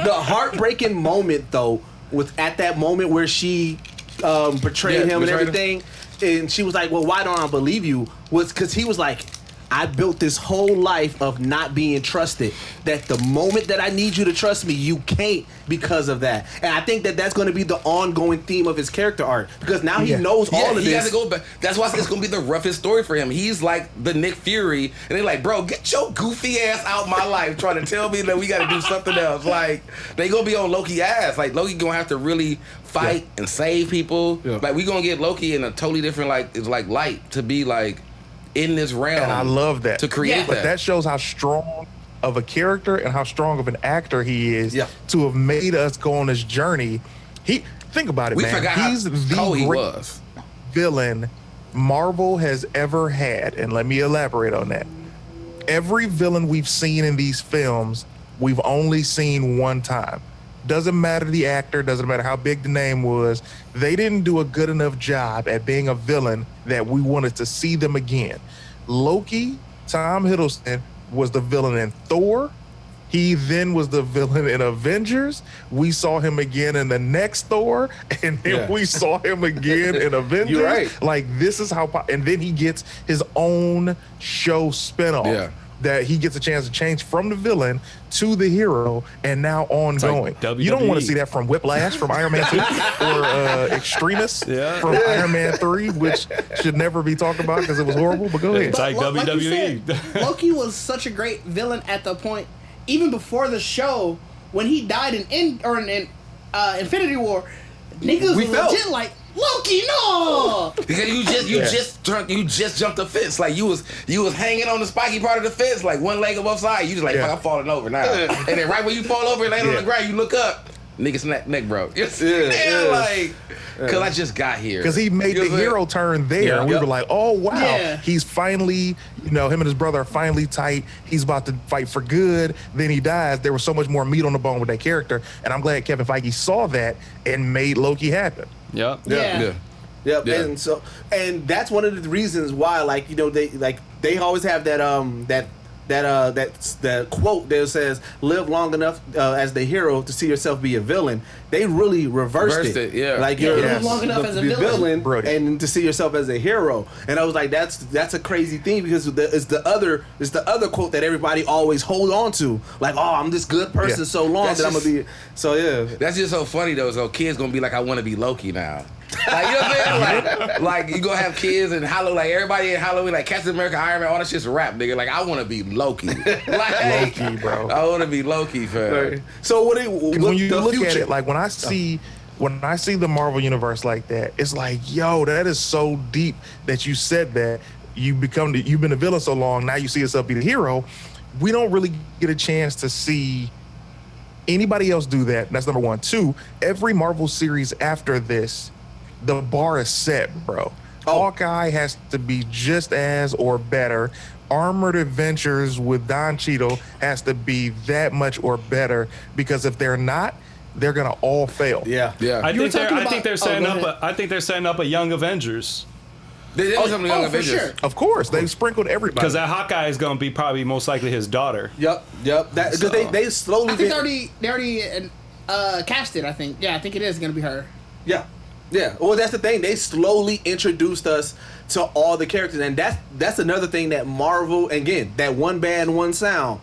heartbreaking moment though, was at that moment where she betrayed him and everything, and she was like, well, why don't I believe you? Was because he was like, I built this whole life of not being trusted, that the moment that I need you to trust me, you can't because of that. And I think that that's going to be the ongoing theme of his character arc, because now he knows all of this. He has to
go back. That's why it's going to be the roughest story for him. He's like the Nick Fury, and they're like, bro, get your goofy ass out my life trying to tell me that we got to do something else. Like, they going to be on Loki ass. Like, Loki going to have to really fight and save people. Like, we going to get Loki in a totally different, like, it's like light to be like, in this realm.
And I love that.
To create that.
But that shows how strong of a character and how strong of an actor he is to have made us go on this journey. Think about it, man. He's the greatest villain Marvel has ever had. And let me elaborate on that. Every villain we've seen in these films, we've only seen one time. Doesn't matter the actor, doesn't matter how big the name was. They didn't do a good enough job at being a villain that we wanted to see them again. Loki, Tom Hiddleston, was the villain in Thor. He then was the villain in Avengers. We saw him again in the next Thor, and then we saw him again in Avengers.
You're right.
Like, this is how, and then he gets his own show spinoff. That he gets a chance to change from the villain to the hero, and now ongoing. Like you don't want to see that from Whiplash, from Iron Man 2, or Extremis from Iron Man 3, which should never be talked about because it was horrible. But go ahead.
It's like WWE.
Said, Loki was such a great villain at the point, even before the show, when he died in Infinity War. Niggas was legit like, Loki, no!
Because you just jumped the fence. Like, you was hanging on the spiky part of the fence, like one leg above side. You just like, fuck, I'm falling over now. And then right when you fall over and land on the ground, you look up, nigga neck broke. Like, because I just got here.
Because he made the hero turn there. And we were like, oh, wow.
Yeah.
He's finally, him and his brother are finally tight. He's about to fight for good. Then he dies. There was so much more meat on the bone with that character. And I'm glad Kevin Feige saw that and made Loki happen.
Yep.
Yeah.
Yep. And that's one of the reasons why, they always have that quote that says, "Live long enough as the hero to see yourself be a villain." They really reversed it.
Yeah.
Like you're
live long enough as a villain
and to see yourself as a hero. And I was like, that's a crazy thing, because it's the other quote that everybody always hold on to. Like, oh, I'm this good person so long
That's
that I'm gonna be. So yeah.
That's just so funny though. So kids gonna be like, I want to be Loki now. Like, you know what I'm saying? Like you gonna have kids and Halloween, like everybody in Halloween, like Captain America, Iron Man, all that shit's rap, nigga. Like, I want to be Loki. Like,
Loki, bro.
I want to be Loki, fam.
Right. So when you
look at it, like when I see the Marvel universe like that, it's like, yo, that is so deep that you said that. You've been a villain so long, now you see yourself be the hero. We don't really get a chance to see anybody else do that. That's number one. Two, every Marvel series after this, the bar is set, bro. Hawkeye has to be just as or better. Armored Adventures with Don Cheadle has to be that much or better, because if they're not, they're gonna all fail.
Yeah.
I think they're setting up a Young Avengers.
They did something Young Avengers.
For sure.
Of course, they've sprinkled everybody.
Because that Hawkeye is going to be probably most likely his daughter.
Yep. Because they slowly.
I think they already cast it. I think. Yeah, I think it is gonna be her.
Yeah. Well, that's the thing. They slowly introduced us to all the characters, and that's another thing that Marvel, again, that one band, one sound.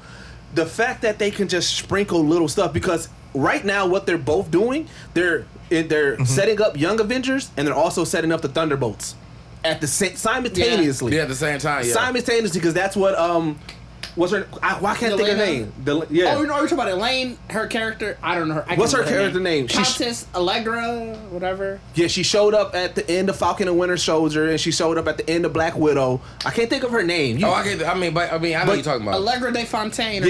The fact that they can just sprinkle little stuff, because right now what they're both doing, they're setting up Young Avengers, and they're also setting up the Thunderbolts at the simultaneously.
Yeah, at the same time. Yeah.
Simultaneously, because that's what what's her? Why can't I think of her name?
Oh, you're talking about Elaine, her character. I don't know her.
What's her character name?
Countess Allegra, whatever.
Yeah, she showed up at the end of Falcon and Winter Soldier, and she showed up at the end of Black Widow. I can't think of her name.
I know what you're talking about.
Allegra de Fontaine.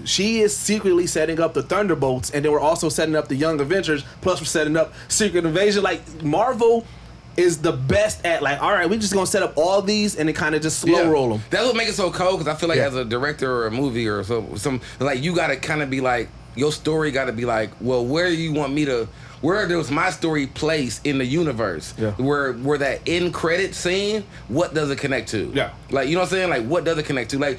She is secretly setting up the Thunderbolts, and then we're also setting up the Young Avengers. Plus, we're setting up Secret Invasion. Like, Marvel is the best at, like, all right, we're just gonna set up all these and then kind of just slow roll them.
That's what makes it so cold, because I feel like as a director or a movie or some like, you gotta kind of be like, your story gotta be like, well, where does my story place in the universe? Yeah. Where that end credit scene, what does it connect to?
Yeah.
Like, you know what I'm saying? Like, what does it connect to? Like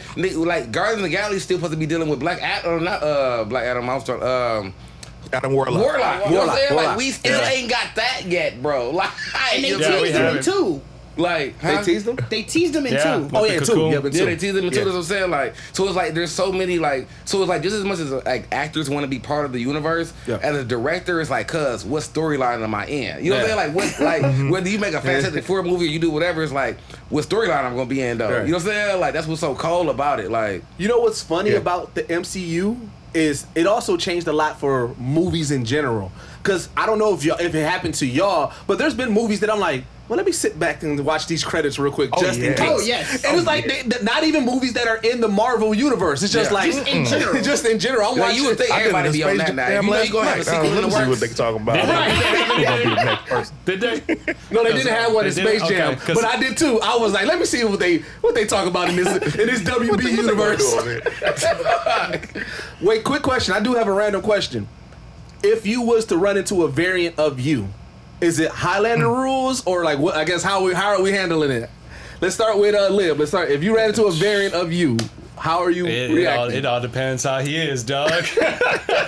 Guardians of the Galaxy is still supposed to be dealing with Black Adam, not Black Adam,
Adam Warlock.
You know what I'm saying? Like, we still ain't got that yet, bro. Like,
and they teased him in 2.
Like,
they teased them?
They teased them in 2.
Oh, yeah, 2.
Yeah, they teased them in 2. That's what I'm saying. Like, so it's like there's so many, like, so it's like just as much as like actors want to be part of the universe, as a director, it's like, cuz what storyline am I in? You know what I'm saying? Like, whether you make a Fantastic Four movie or you do whatever, it's like, what storyline I'm gonna be in though? You know what I'm saying? Like, that's what's so cool about it. Like,
you know what's funny about the MCU is it also changed a lot for movies in general. Because I don't know if it happened to y'all, but there's been movies that I'm like, well, let me sit back and watch these credits real quick, just in case.
Oh, yes.
And it's like, not even movies that are in the Marvel universe. It's just like,
just in general.
Just in general. I'm watching.
You would think everybody be on that now. You know you gonna have a sequel in the works.
What they talking about?
Did they?
No, they didn't have one in Space Jam,
okay,
but I did too. I was like, let me see what they talk about in this WB universe. Wait, quick question. I do have a random question. If you was to run into a variant of you, is it Highlander rules or like what? I guess how are we handling it? Let's start with Lib. Let's start. If you ran into a variant of you, how are you reacting?
It all depends how he is, dog.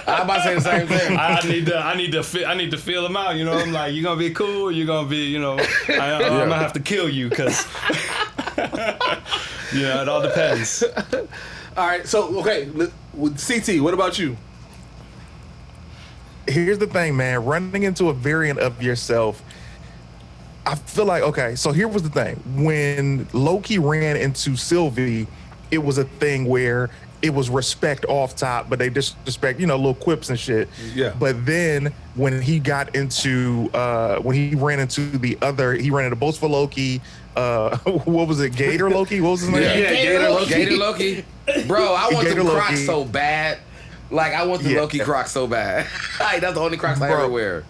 I'm about to say the same thing.
I need to feel him out. You know, I'm like, you gonna be cool. You gonna be, you know, I'm gonna have to kill you because, it all depends.
All right. So okay, with CT, what about you?
Here's the thing, man. Running into a variant of yourself, I feel like, okay, so here was the thing. When Loki ran into Sylvie, it was a thing where it was respect off top, but they disrespect, little quips and shit.
Yeah.
But then when he got into, when he ran into he ran into Boastful Loki, what was it, Gator Loki? What was his name?
Yeah, Gator Loki. Bro, I want the Crocs so bad. Like, I want the Loki Crocs so bad. Like, that's the only Crocs I ever wear.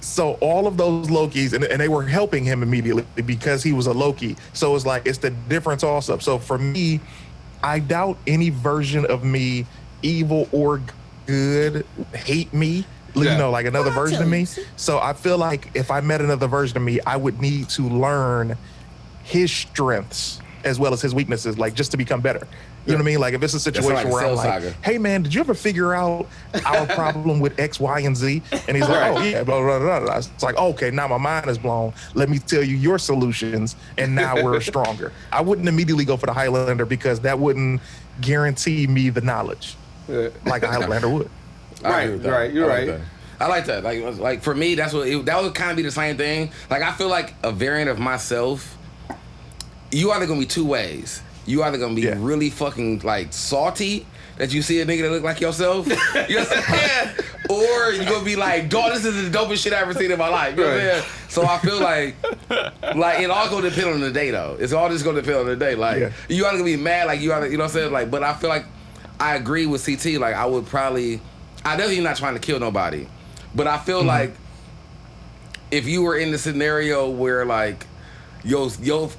So all of those Lokis, and they were helping him immediately because he was a Loki. So it's like, it's the difference also. So for me, I doubt any version of me, evil or good, hate me, you know, like another version of me. So I feel like if I met another version of me, I would need to learn his strengths as well as his weaknesses, like just to become better. You know what I mean? Like if it's a situation where I'm like, hey man, did you ever figure out our problem with X, Y, and Z? And he's like, oh yeah, blah, blah, blah, blah. It's like, okay, now my mind is blown. Let me tell you your solutions, and now we're stronger. I wouldn't immediately go for the Highlander because that wouldn't guarantee me the knowledge like a Highlander would.
Right, you're right.
I like that. Like for me, that would kind of be the same thing. Like I feel like a variant of myself, you either gonna be two ways. You either gonna be really fucking like salty that you see a nigga that look like yourself, you know what I'm saying? Or you gonna be like, dog, this is the dopest shit I ever seen in my life. You know what I'm saying? So I feel like it all gonna depend on the day though. It's all just gonna depend on the day. Like you either gonna be mad, like you either, you know what I'm saying? Like, but I feel like I agree with CT. Like I definitely not trying to kill nobody, but I feel like if you were in the scenario where like your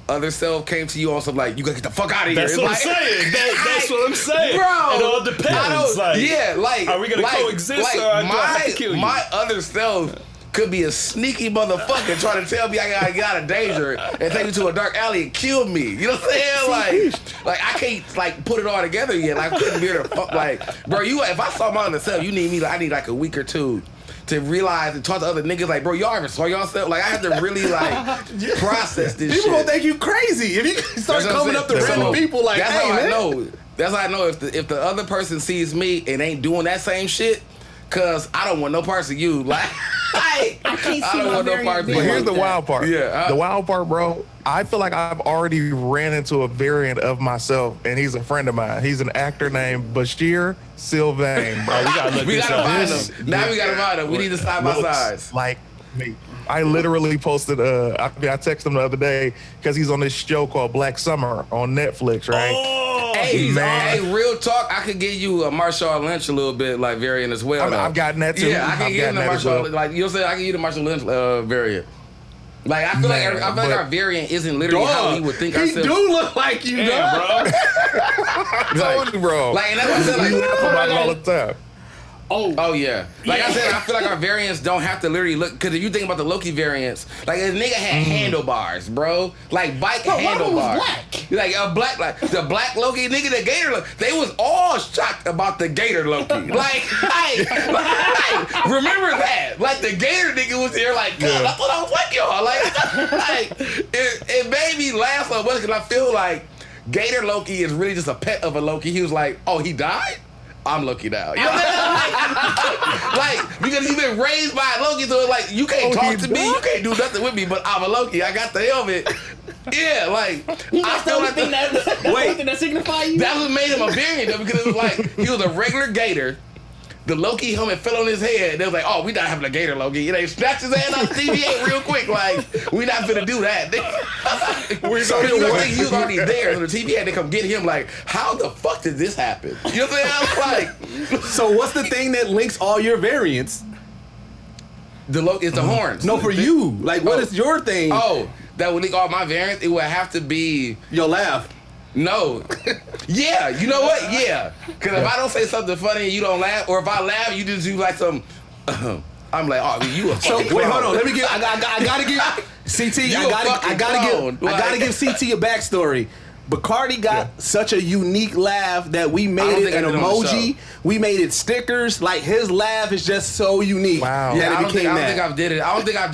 other self came to you on some like, you gotta get the fuck out of here.
That's what I'm saying. That's what I'm saying.
Bro,
it all depends. Like, are we gonna coexist or do I have to kill you?
My other self could be a sneaky motherfucker trying to tell me I gotta get out of danger and take me to a dark alley and kill me. You know what I'm saying? Like I can't like put it all together yet. Like I couldn't be able to fuck. Like, bro, if I saw my other self, you need me. Like, I need like a week or two to realize and talk to other niggas like, bro, y'all ever saw yourself? Like I have to really like process this shit.
People gonna think you crazy if you start coming up to random people like,
that's
hey,
how
man.
I know. That's how I know if the other person sees me and ain't doing that same shit, cause I don't want no parts of you. Like I don't want no parts of you.
But here's the wild part.
Yeah.
The wild part, bro. I feel like I've already ran into a variant of myself, and he's a friend of mine. He's an actor named Bashir Sylvain, bro.
We gotta find him. Now we gotta find him. We need to side by sides.
Like me. I literally posted, I texted him the other day because he's on this show called Black Summer on Netflix, right?
Oh,
hey, real talk, I could give you a Marshall Lynch a little bit like variant as well.
I've gotten that too.
Yeah, I can give you the Marshall, like you know what I'm saying? I can give you the Marshall Lynch variant. Like I feel like our variant isn't literally how we would think ourselves.
He do look like you,
bro.
I told you, bro.
Like, and that's what I said. Like,
we laugh about it all the time.
Oh yeah. Like I said, I feel like our variants don't have to literally look, because if you think about the Loki variants, like a nigga had handlebars, bro. Like bike handlebars.
Black.
Like a black, like the black Loki nigga, the Gator Loki. They was all shocked about the Gator Loki. like, remember that? Like the Gator nigga was there, like, God, I thought I was like y'all. Like it made me laugh so much because I feel like Gator Loki is really just a pet of a Loki. He was like, oh, he died? I'm Loki now. You know what I'm saying? like, because you've been raised by Loki, so it's like, you can't talk to me, you can't do nothing with me, but I'm a Loki. I got the helmet. Yeah, like, I feel like
that signify you?
That what made him a variant, though, because it was like, he was a regular Gator. The Loki helmet fell on his head. They was like, oh, we not having a Gator Loki. They snatched his hand off the TVA real quick. Like, we not finna do that. So you know, he was already there. So the TVA had to come get him. Like, how the fuck did this happen? You know what I'm saying? Like,
so what's the thing that links all your variants?
It's the horns.
No, for you. Like, what is your thing?
Oh, that would link all my variants? It would have to be
your laugh.
No. Yeah, you know what? Yeah. Because if I don't say something funny and you don't laugh, or if I laugh, you just do like some, I'm like, oh, you a fucking
wait,
clown.
hold on. Let me get, I gotta give CT, I gotta give CT a backstory. Bacardi got such a unique laugh that we made it an emoji. We made it stickers. Like, his laugh is just so unique.
Wow.
Yeah, I don't think I've did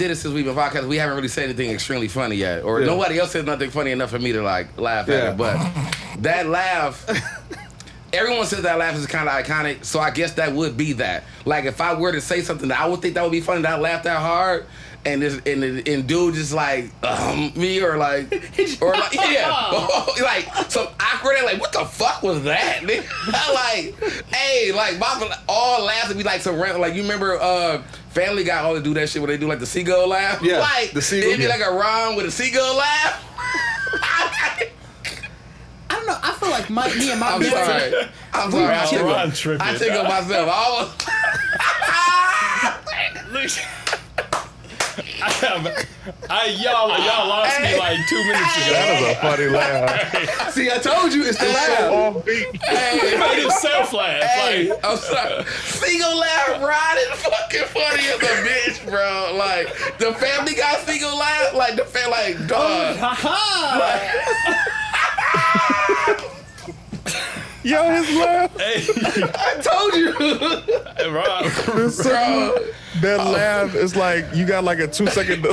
it since we've been podcast. We haven't really said anything extremely funny yet. Or nobody else said nothing funny enough for me to like laugh at it. But that laugh, everyone says that laugh is kind of iconic. So I guess that would be that. Like, if I were to say something that I would think that would be funny, that I laugh that hard, and dude just like me or like like some awkward, like, what the fuck was that? Like, hey, like my all laughs would be like some random, like, you remember Family Guy always do that shit where they do like the seagull laugh?
Yeah,
like
the seagull,
it'd be like a rhyme with a seagull laugh.
I don't know. I feel like me and my
I'm sorry. I think of myself.
Y'all lost me like 2 minutes ago.
That was a funny laugh.
See, I told you it's the laugh.
He made himself laugh.
Hey,
Like,
I'm sorry. Single laugh, Rod is fucking funny as a bitch, bro. Like the Family Guy single laugh, like the dog.
Yo, his laugh.
I told you.
Rob,
That laugh is like you got like a 2-second.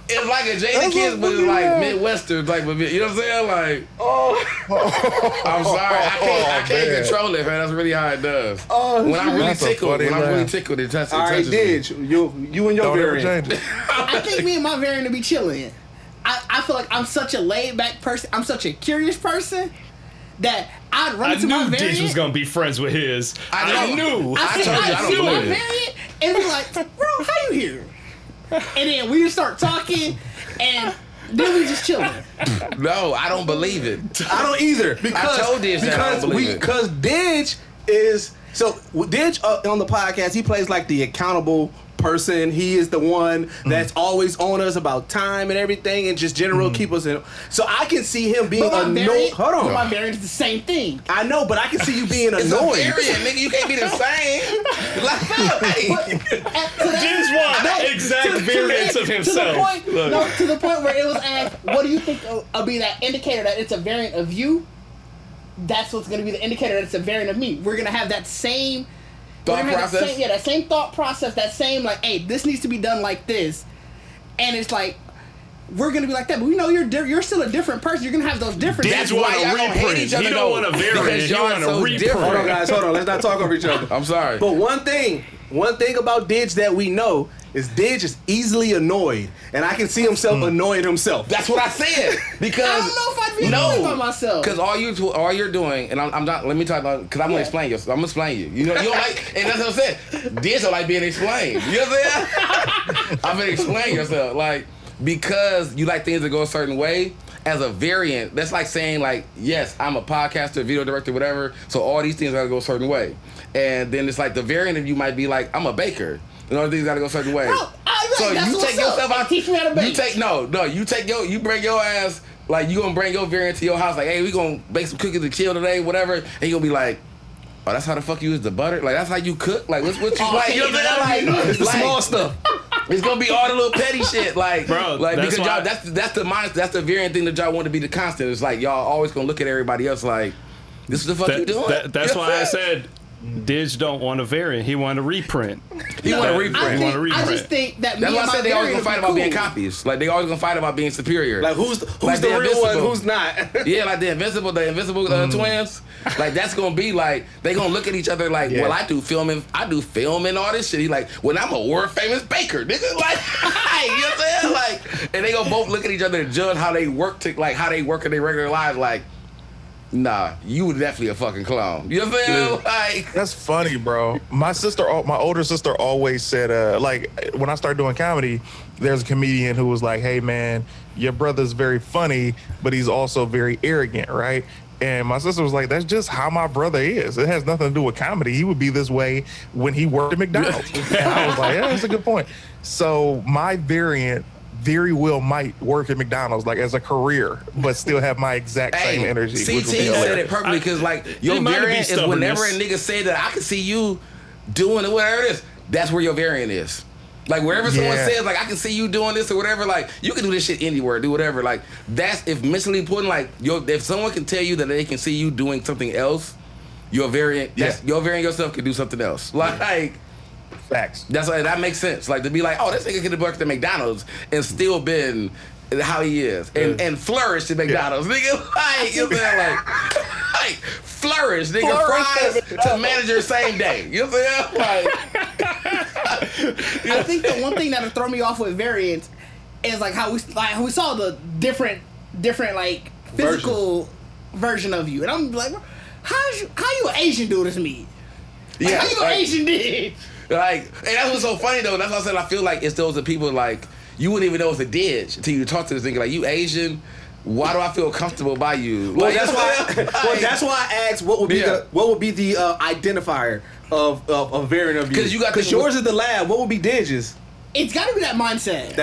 It's like a Jada Kiss, but it's like Midwestern type of bit. You know what I'm saying? Like, I'm sorry, I can't control it, man. That's really how it does. When I'm really tickled, it touches.
All right, Didge, you and your variant.
I think me and my variant to be chilling. I feel like I'm such a laid back person. I'm such a curious person that I'd run to my
knew
variant.
Didge was gonna be friends with his. I knew.
I
told you, I don't
see my
believe it.
variant and be like, bro, how you here? And then we just start talking, and then we just chilling.
No, I don't believe it.
I don't either. Because,
I told Didge that I don't believe it.
Because Didge is... So, Didge on the podcast, he plays like the accountable person. He is the one that's always on us about time and everything, and just general keep us in. So I can see him being annoyed. Hold on,
my variant is the same thing.
I know, but I can see you being
It's
annoyed.
a variant, nigga. You can't be the same. Like,
Didge want exact variants of himself.
To the point where it was asked, what do you think will be that indicator that it's a variant of you? That's what's going to be the indicator that it's a variant of me. We're going to have that same
thought process.
That same thought process. That same like, hey, this needs to be done like this, and it's like we're going to be like that. But we know you're still a different person. You're going to have those differences.
Didge want a reprint. He don't want a variant. He want a reprint.
Hold on, guys. Hold on. Let's not talk over each other.
I'm sorry.
But one thing about Didge that we know is Didge is easily annoyed, and I can see himself annoying himself.
That's what I said. Because
I don't know if I'd be annoyed by myself.
Because all you're doing, and I'm not. Let me talk about. Because I'm gonna explain you. I'm gonna explain you. You know, you don't like, and that's what I said. Didge don't like being explained. You know what I'm saying? I'm gonna explain yourself, like because you like things to go a certain way. As a variant, that's like saying like, yes, I'm a podcaster, video director, whatever. So all these things gotta go a certain way. And then it's like the variant of you might be like, I'm a baker. And all things gotta go a certain way.
Bro,
so you take yourself out.
Teach me how to bake.
You bring your ass, like you gonna bring your variant to your house, like, hey, we gonna bake some cookies and chill today, whatever. And you gonna be like, oh, that's how the fuck you use the butter? Like that's how you cook? Like what you like? You know what I'm saying?
It's the small stuff.
It's gonna be all the little petty shit, like,
bro.
Like
that's
because
why,
y'all, that's the variant thing that y'all want to be the constant. It's like y'all always gonna look at everybody else like, this is the fuck you doing.
That's why I said Didge don't want a variant. He want a reprint.
He want a reprint.
I just think that
that's
me
why
and
I
my
said they always
variant
gonna fight
would
about
be
being
cool.
copies. Like they always gonna fight about being superior.
Like who's
like
the real
Invincible.
one? Who's not?
Yeah, like the Invincible twins. Like that's gonna be like they gonna look at each other like, well, I do film and all this shit. He like, well, I'm a world famous baker, nigga. Like, you know what I'm saying? Like, and they gonna both look at each other and judge how they work in their regular lives. Like, nah, you were definitely a fucking clown. You know what I'm saying? Like,
that's funny, bro. My older sister always said, like when I started doing comedy, there's a comedian who was like, hey man, your brother's very funny, but he's also very arrogant, right? And my sister was like, that's just how my brother is. It has nothing to do with comedy. He would be this way when he worked at McDonald's. And I was like, yeah, that's a good point. So my variant very well might work at McDonald's like as a career, but still have my exact same energy.
CT said it perfectly because like your variant is whenever a nigga say that I can see you doing whatever it is, that's where your variant is. Like wherever someone says like I can see you doing this or whatever, like you can do this shit anywhere, do whatever. Like that's if mentally important. Like if someone can tell you that they can see you doing something else, your variant, your variant yourself can do something else. Like
facts.
That's why that makes sense. Like to be like, oh, this nigga could have worked at McDonald's and still been how he is and flourished at McDonald's, nigga. Like you know what I'm saying? Like flourish, nigga. Fries to manager same day. You know what I'm saying?
I think the one thing that'll throw me off with variants is like how we saw the different like physical version of you, and I'm like, how you an Asian dude as me? Like, how you an Asian dude?
Like, and that's what's so funny though. That's why I said I feel like it's those people like you wouldn't even know it's a Didge until you talk to this nigga like you Asian. why do I feel comfortable by you?
Well,
Like,
that's why I asked what would be the identifier of a variant of you. Because yours is the lab. What would be Didge's?
It's got to be that mindset.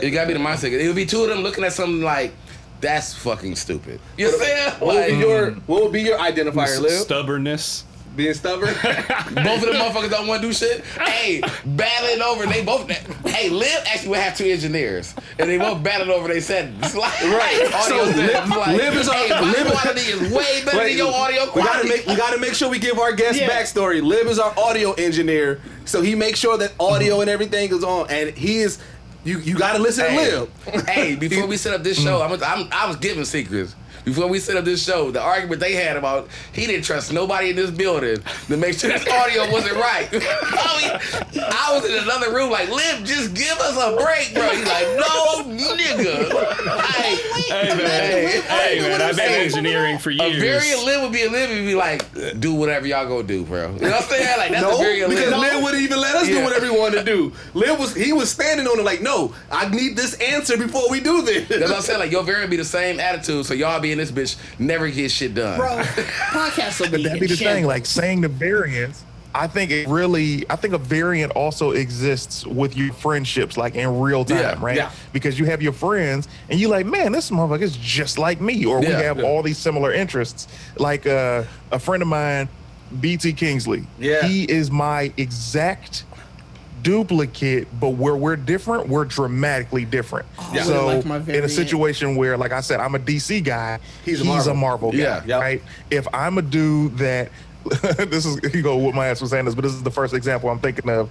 It got to be the mindset. It would be two of them looking at something like, that's fucking stupid. You know what I'm saying?
What would be your identifier, Liv?
Stubbornness.
Being stubborn?
Both of them motherfuckers don't want to do shit. Hey, battling over. They both. Hey, Liv actually would have two engineers, and they both battled over. They said,
right.
Audio
So
set.
Liv is our
my quality is way better than your audio quality.
We gotta make sure we give our guest backstory. Liv is our audio engineer, so he makes sure that audio and everything is on, and he is. You gotta listen to Liv.
Hey, before we set up this show, I was giving secrets. Before we set up this show, the argument they had about he didn't trust nobody in this building to make sure this audio wasn't right. I was in another room like, Liv, just give us a break, bro. He's like, no, nigga.
Hey, man, I've been engineering for years.
A variant Liv would be like, do whatever y'all go do, bro. You know what I'm saying? Like, that's a variant Liv.
Because Liv wouldn't even let us do whatever he wanted to do. He was standing on it like, no, I need this answer before we do this.
That's what I'm saying. Like, your variant be the same attitude, so y'all be in this bitch never get shit done.
Bro, podcasts will be
But that'd be the thing, like saying the variants. I think a variant also exists with your friendships, like in real time, right? Yeah. Because you have your friends and you're like, man, this motherfucker is just like me, or we have all these similar interests. Like a friend of mine, BT Kingsley. Yeah. He is my exact duplicate, but where we're different, we're dramatically different. So in a situation where, like I said, I'm a DC guy, he's a Marvel guy, right? If I'm a dude that this is, you go with my ass for saying this, but this is the first example I'm thinking of.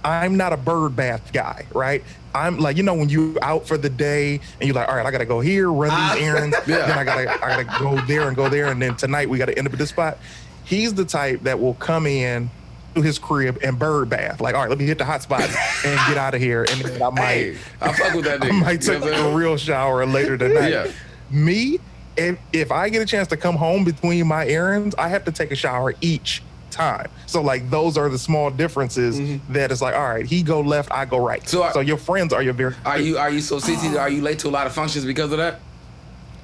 I'm not a bird bath guy, right? I'm like, you know, when you out for the day and you're like, all right, I gotta go here, run these errands, then I gotta go there, and then tonight we gotta end up at this spot. He's the type that will come in to his crib and bird bath. Like, all right, let me hit the hot spot and get out of here. And then I
fuck with that nigga.
I might take a real shower later tonight.
Yeah.
Me, if I get a chance to come home between my errands, I have to take a shower each time. So like those are the small differences that it's like, all right, he go left, I go right. So your friends are your very.
Are you CT? Are you late to a lot of functions because of that?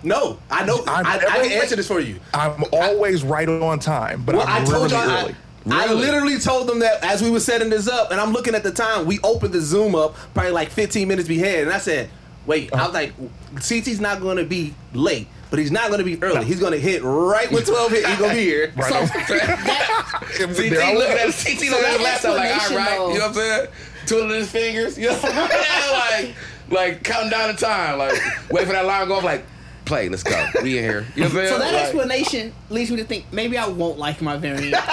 No, I know. I can answer this for you.
I'm always right on time, but I'm really early.
I literally told them that as we were setting this up, and I'm looking at the time. We opened the Zoom up probably like 15 minutes behind, and I said, "Wait," I was like, "CT's not going to be late, but he's not going to be early. He's going to hit right when 12 hit. He's going to be here."
Right.
So CT looking at the laptop like, all right, you know what I'm saying? Twiddling his fingers, you know what I'm saying? like counting down the time, like wait for that alarm to go off, like. Play, let's go. We in here. You know what I'm saying?
So that explanation leads me to think maybe I won't like my variant because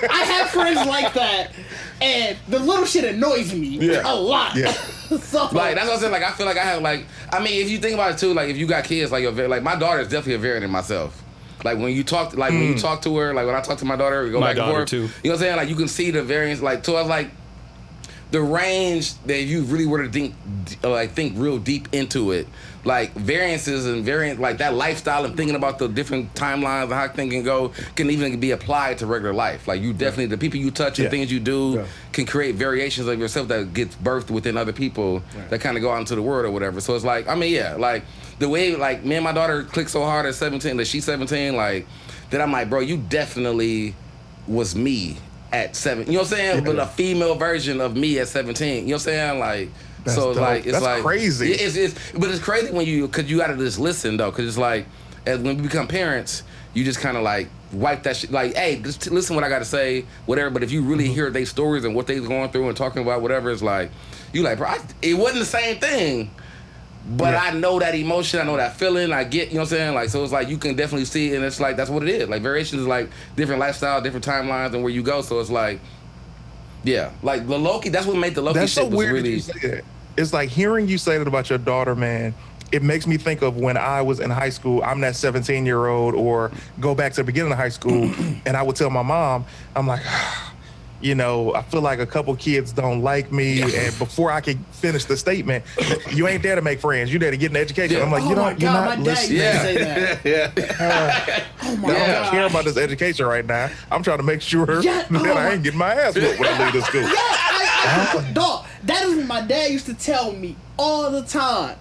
I have friends like that, and the little shit annoys me a lot. Yeah. So
like that's what I'm saying. Like I feel like I have like if you think about it too, like if you got kids, like like my daughter is definitely a variant in myself. Like when you talk, when you talk to her, like when I talk to my daughter, we go back and forth. Too. You know what I'm saying? Like you can see the variance. Like to us, like the range that you really were to think real deep into it. Like variances and like that lifestyle and thinking about the different timelines and how things can go can even be applied to regular life. Like you definitely, the people you touch and things you do can create variations of yourself that gets birthed within other people that kind of go out into the world or whatever. So it's like, like the way like me and my daughter clicked so hard at 17, that she's 17, like that I'm like, bro, you definitely was me at 7. You know what I'm saying? But a female version of me at 17. You know what I'm saying? Like.
That's
so
dope.
like it's
that's
like
crazy.
But it's crazy when because you gotta just listen though, because it's like when we become parents, you just kind of like wipe that shit. Like, hey, just listen what I gotta say, whatever. But if you really hear their stories and what they're going through and talking about, whatever, it's like you like, bro, it wasn't the same thing. But I know that emotion, I know that feeling, I get, you know what I'm saying? Like, so it's like you can definitely see it, and it's like that's what it is. Like variations is like different lifestyle, different timelines, and where you go. So it's like. Yeah, like the Loki. That's what made the Loki. That's shit so weird. Really...
You say that. It's like hearing you say that about your daughter, man. It makes me think of when I was in high school. I'm that 17-year-old, or go back to the beginning of high school, and I would tell my mom, I'm like, you know, I feel like a couple kids don't like me, and before I could finish the statement, you ain't there to make friends. You there to get an education. Yeah. I'm like, you're not listening. Oh my God. I don't care about this education right now. I'm trying to make sure that I ain't getting my ass whooped when I leave this school.
Dog, that is what my dad used to tell me all the time.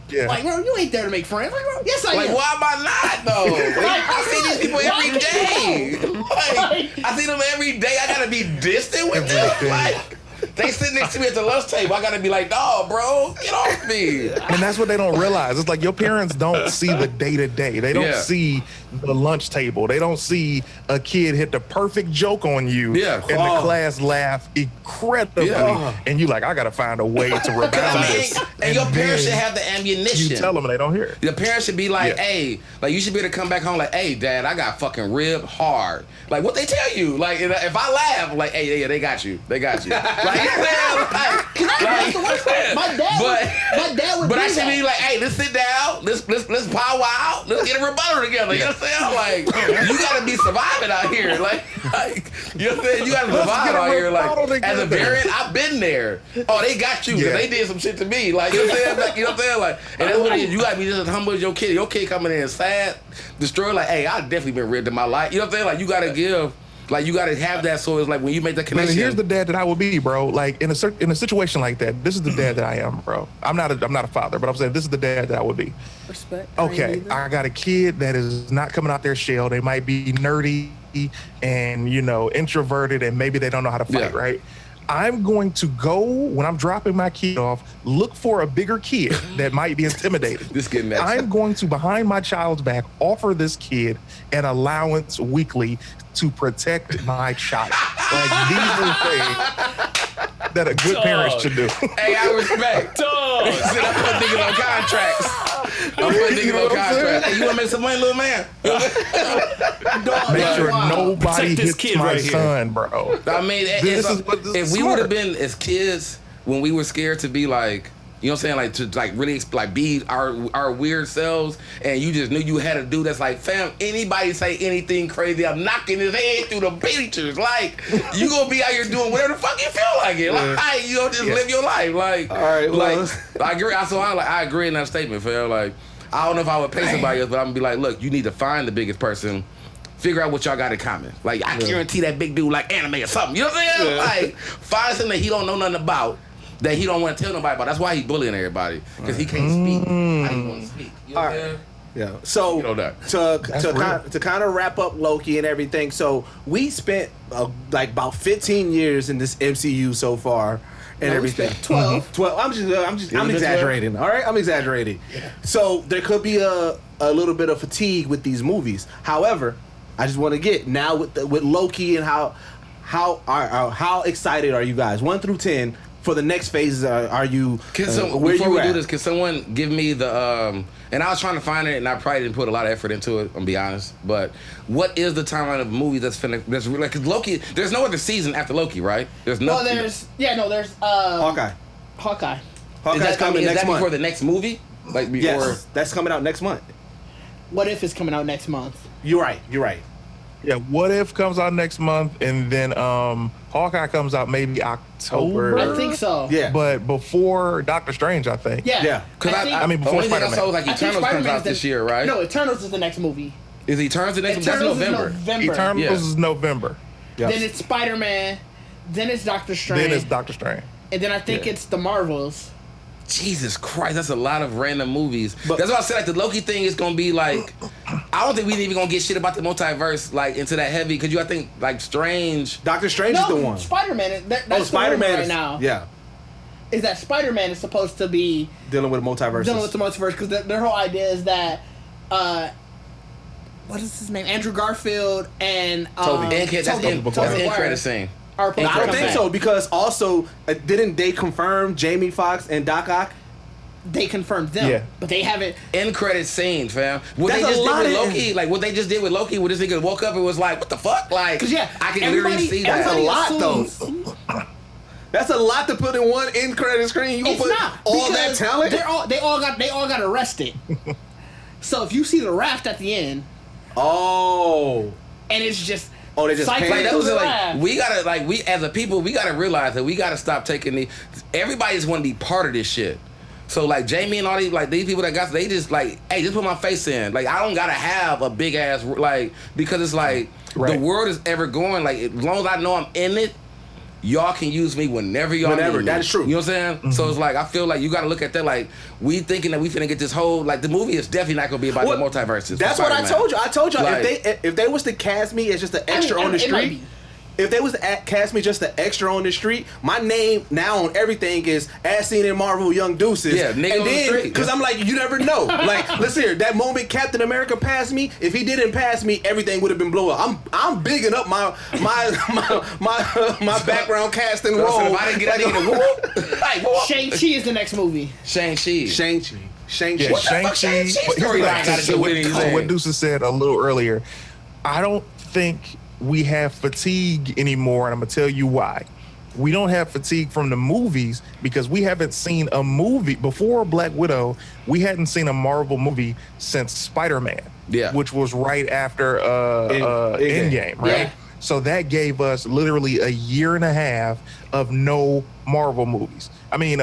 Yeah.
Like, bro, you ain't there to make friends. Like, bro, yes, I am.
Like, why am I not though? Like, I see these people every day. Like, I see them every day. I gotta be distant with them. Like, they sit next to me at the lunch table. I gotta be like, no, bro, get off me.
And that's what they don't realize. It's like your parents don't see the day to day. They don't see the lunch table. They don't see a kid hit the perfect joke on you.
Yeah.
And the class laugh incredibly.
Yeah.
And you like, I gotta find a way to rebound this.
And your parents
then
should have the ammunition.
You tell them and they don't hear it.
The parents should be like, hey, like you should be able to come back home like, hey, Dad, I got fucking ribbed hard. Like what they tell you. Like if I laugh, like, hey, yeah, they got you. They got you. Like,
That's the worst part. My dad would
But
do
I should
that.
be like, hey, let's sit down, let's powwow out, let's get a rebuttal together. You know what I'm saying? Like, you gotta be surviving out here. Like you know what I'm saying? You gotta survive out here. Like as a parent, I've been there. Oh, they got you because they did some shit to me. Like, you know what I'm saying? Like, you know what I'm saying? Like, and that's what it is. You gotta be just as humble as your kid. Your kid coming in sad, destroyed, like, hey, I've definitely been ribbed in my life. You know what I'm saying? Like, you gotta give. Like you gotta have that, so it's like when you make the connection.
Here's the dad that I would be, bro. Like in a situation like that, this is the dad that I am, bro. I'm not a father, but I'm saying this is the dad that I would be.
Respect.
Okay, I got a kid that is not coming out their shell. They might be nerdy and introverted, and maybe they don't know how to fight, right? I'm going to go when I'm dropping my kid off, look for a bigger kid that might be intimidated.
This getting messy.
I'm going to, behind my child's back, offer this kid an allowance weekly to protect my child. Like, these are things that a good parent should do.
Hey, I respect. I'm putting niggas on contracts. I'm putting niggas on contracts. Hey, you wanna make some money, little man?
Make sure nobody
this
hits
kid
my
right here.
son, bro.
I mean, if we would have been as kids when we were scared to be like, you know what I'm saying, like to like really like be our weird selves, and you just knew you had a dude that's like, fam, anybody say anything crazy, I'm knocking his head through the bleachers. Like, you gonna be out here doing whatever the fuck you feel like it. Like, you know, just live your life. Like,
all right, well,
like I agree. I agree in that statement, fam. Like, I don't know if I would pay somebody else, but I'm gonna be like, look, you need to find the biggest person. Figure out what y'all got in common. Like, I guarantee that big dude like anime or something. You know what I'm saying? Like, find something that he don't know nothing about, that he don't want to tell nobody about. That's why he bullying everybody, because he can't speak. How you want to speak? You know what I'm saying?
Yeah. So
You know that.
to kind of wrap up Loki and everything. So we spent like about 15 years in this MCU so far. And everything.
12.
12. I'm exaggerating. All right, I'm exaggerating. So there could be a little bit of fatigue with these movies. However, I just want to get now with Loki and how excited are you guys? 1 through 10 for the next phases. Are you?
Before we do this, can someone give me the and I was trying to find it, and I probably didn't put a lot of effort into it. I'll be honest. But what is the timeline of movies that's finna? That's like, because Loki. There's no other season after Loki, right? There's no.
Well, there's
Hawkeye. Hawkeye's coming next month.
Before the next movie? Like before?
Yes, that's coming out next month.
What If is coming out next month.
You're right.
Yeah, What If comes out next month, and then Hawkeye comes out maybe October.
I think so.
Yeah.
But before Doctor Strange, I think.
Yeah.
Because
I mean, before
only thing I
Spider-Man.
saw was like
I think
Eternals comes
Spider-Man
out
is
this year, right?
No, Eternals is the next movie.
Is Eternals the next? That's
Eternals
November.
is November.
Eternals is November.
Yes.
Then it's Spider-Man. Then it's Doctor Strange.
Then it's Doctor Strange.
And then I think it's the Marvels.
Jesus Christ, that's a lot of random movies.
But
that's why I said like the Loki thing is gonna be like, I don't think we even gonna get shit about the multiverse like into that heavy, because I think like Strange.
Doctor Strange is the one.
Spider-Man. That's
Spider-Man
right now.
Yeah.
Is that Spider-Man is supposed to be
Dealing with multiverses.
dealing with the multiverse, because their whole idea is that what is his name? Andrew Garfield and
Toby. That's in credit scene.
I
I don't think so, because also didn't they confirm Jamie Foxx and Doc Ock?
They confirmed them, but they haven't.
End credit scene, fam. What
That's
they just
a
did
lot
with
of-
Loki, like what they just did with Loki, where this nigga woke up and was like, "What the fuck?" Like,
'Cause, yeah,
I can literally see that.
That's a lot,
assumes-
though. That's a lot to put in one end credit screen. You gonna
It's
put
not
all that
because
talent?
They all got arrested. So if you see the raft at the end,
Oh.
and it's just
They just
cycling
Like that
through
was
the
like
raft.
we gotta like we as a people we gotta realize that we gotta stop taking the. Everybody just want to be part of this shit. So like Jamie and all these like these people that got they just like, hey, just put my face in. Like I don't gotta have a big ass like, because it's like the world is ever going. Like as long as I know I'm in it, y'all can use me whenever y'all need me.
That is true.
You know what I'm saying? Mm-hmm. So it's like, I feel like you got to look at that like, we thinking that we finna get this whole, like, the movie is definitely not going to be about the multiverses.
That's what I told you. I told y'all,
like,
if they was to cast me as just an extra on the street, if they was to cast me just an extra on the street, my name now on everything is as seen in Marvel Young Deuces.
Yeah, nigga on the street.
Because I'm like, you never know. Like, listen here, that moment Captain America passed me, if he didn't pass me, everything would have been blown up. I'm bigging up my background casting role.
So if I didn't get that nigga to whoop.
Shang-Chi is the next movie.
Shang-Chi.
Yeah,
Shang-Chi.
What Deuces said a little earlier, I don't think we have fatigue anymore, and I'm gonna tell you why. We don't have fatigue from the movies because we haven't seen a movie before Black Widow. We hadn't seen a Marvel movie since Spider-Man, which was right after Endgame, right? Yeah. So that gave us literally a year and a half of no Marvel movies. I mean,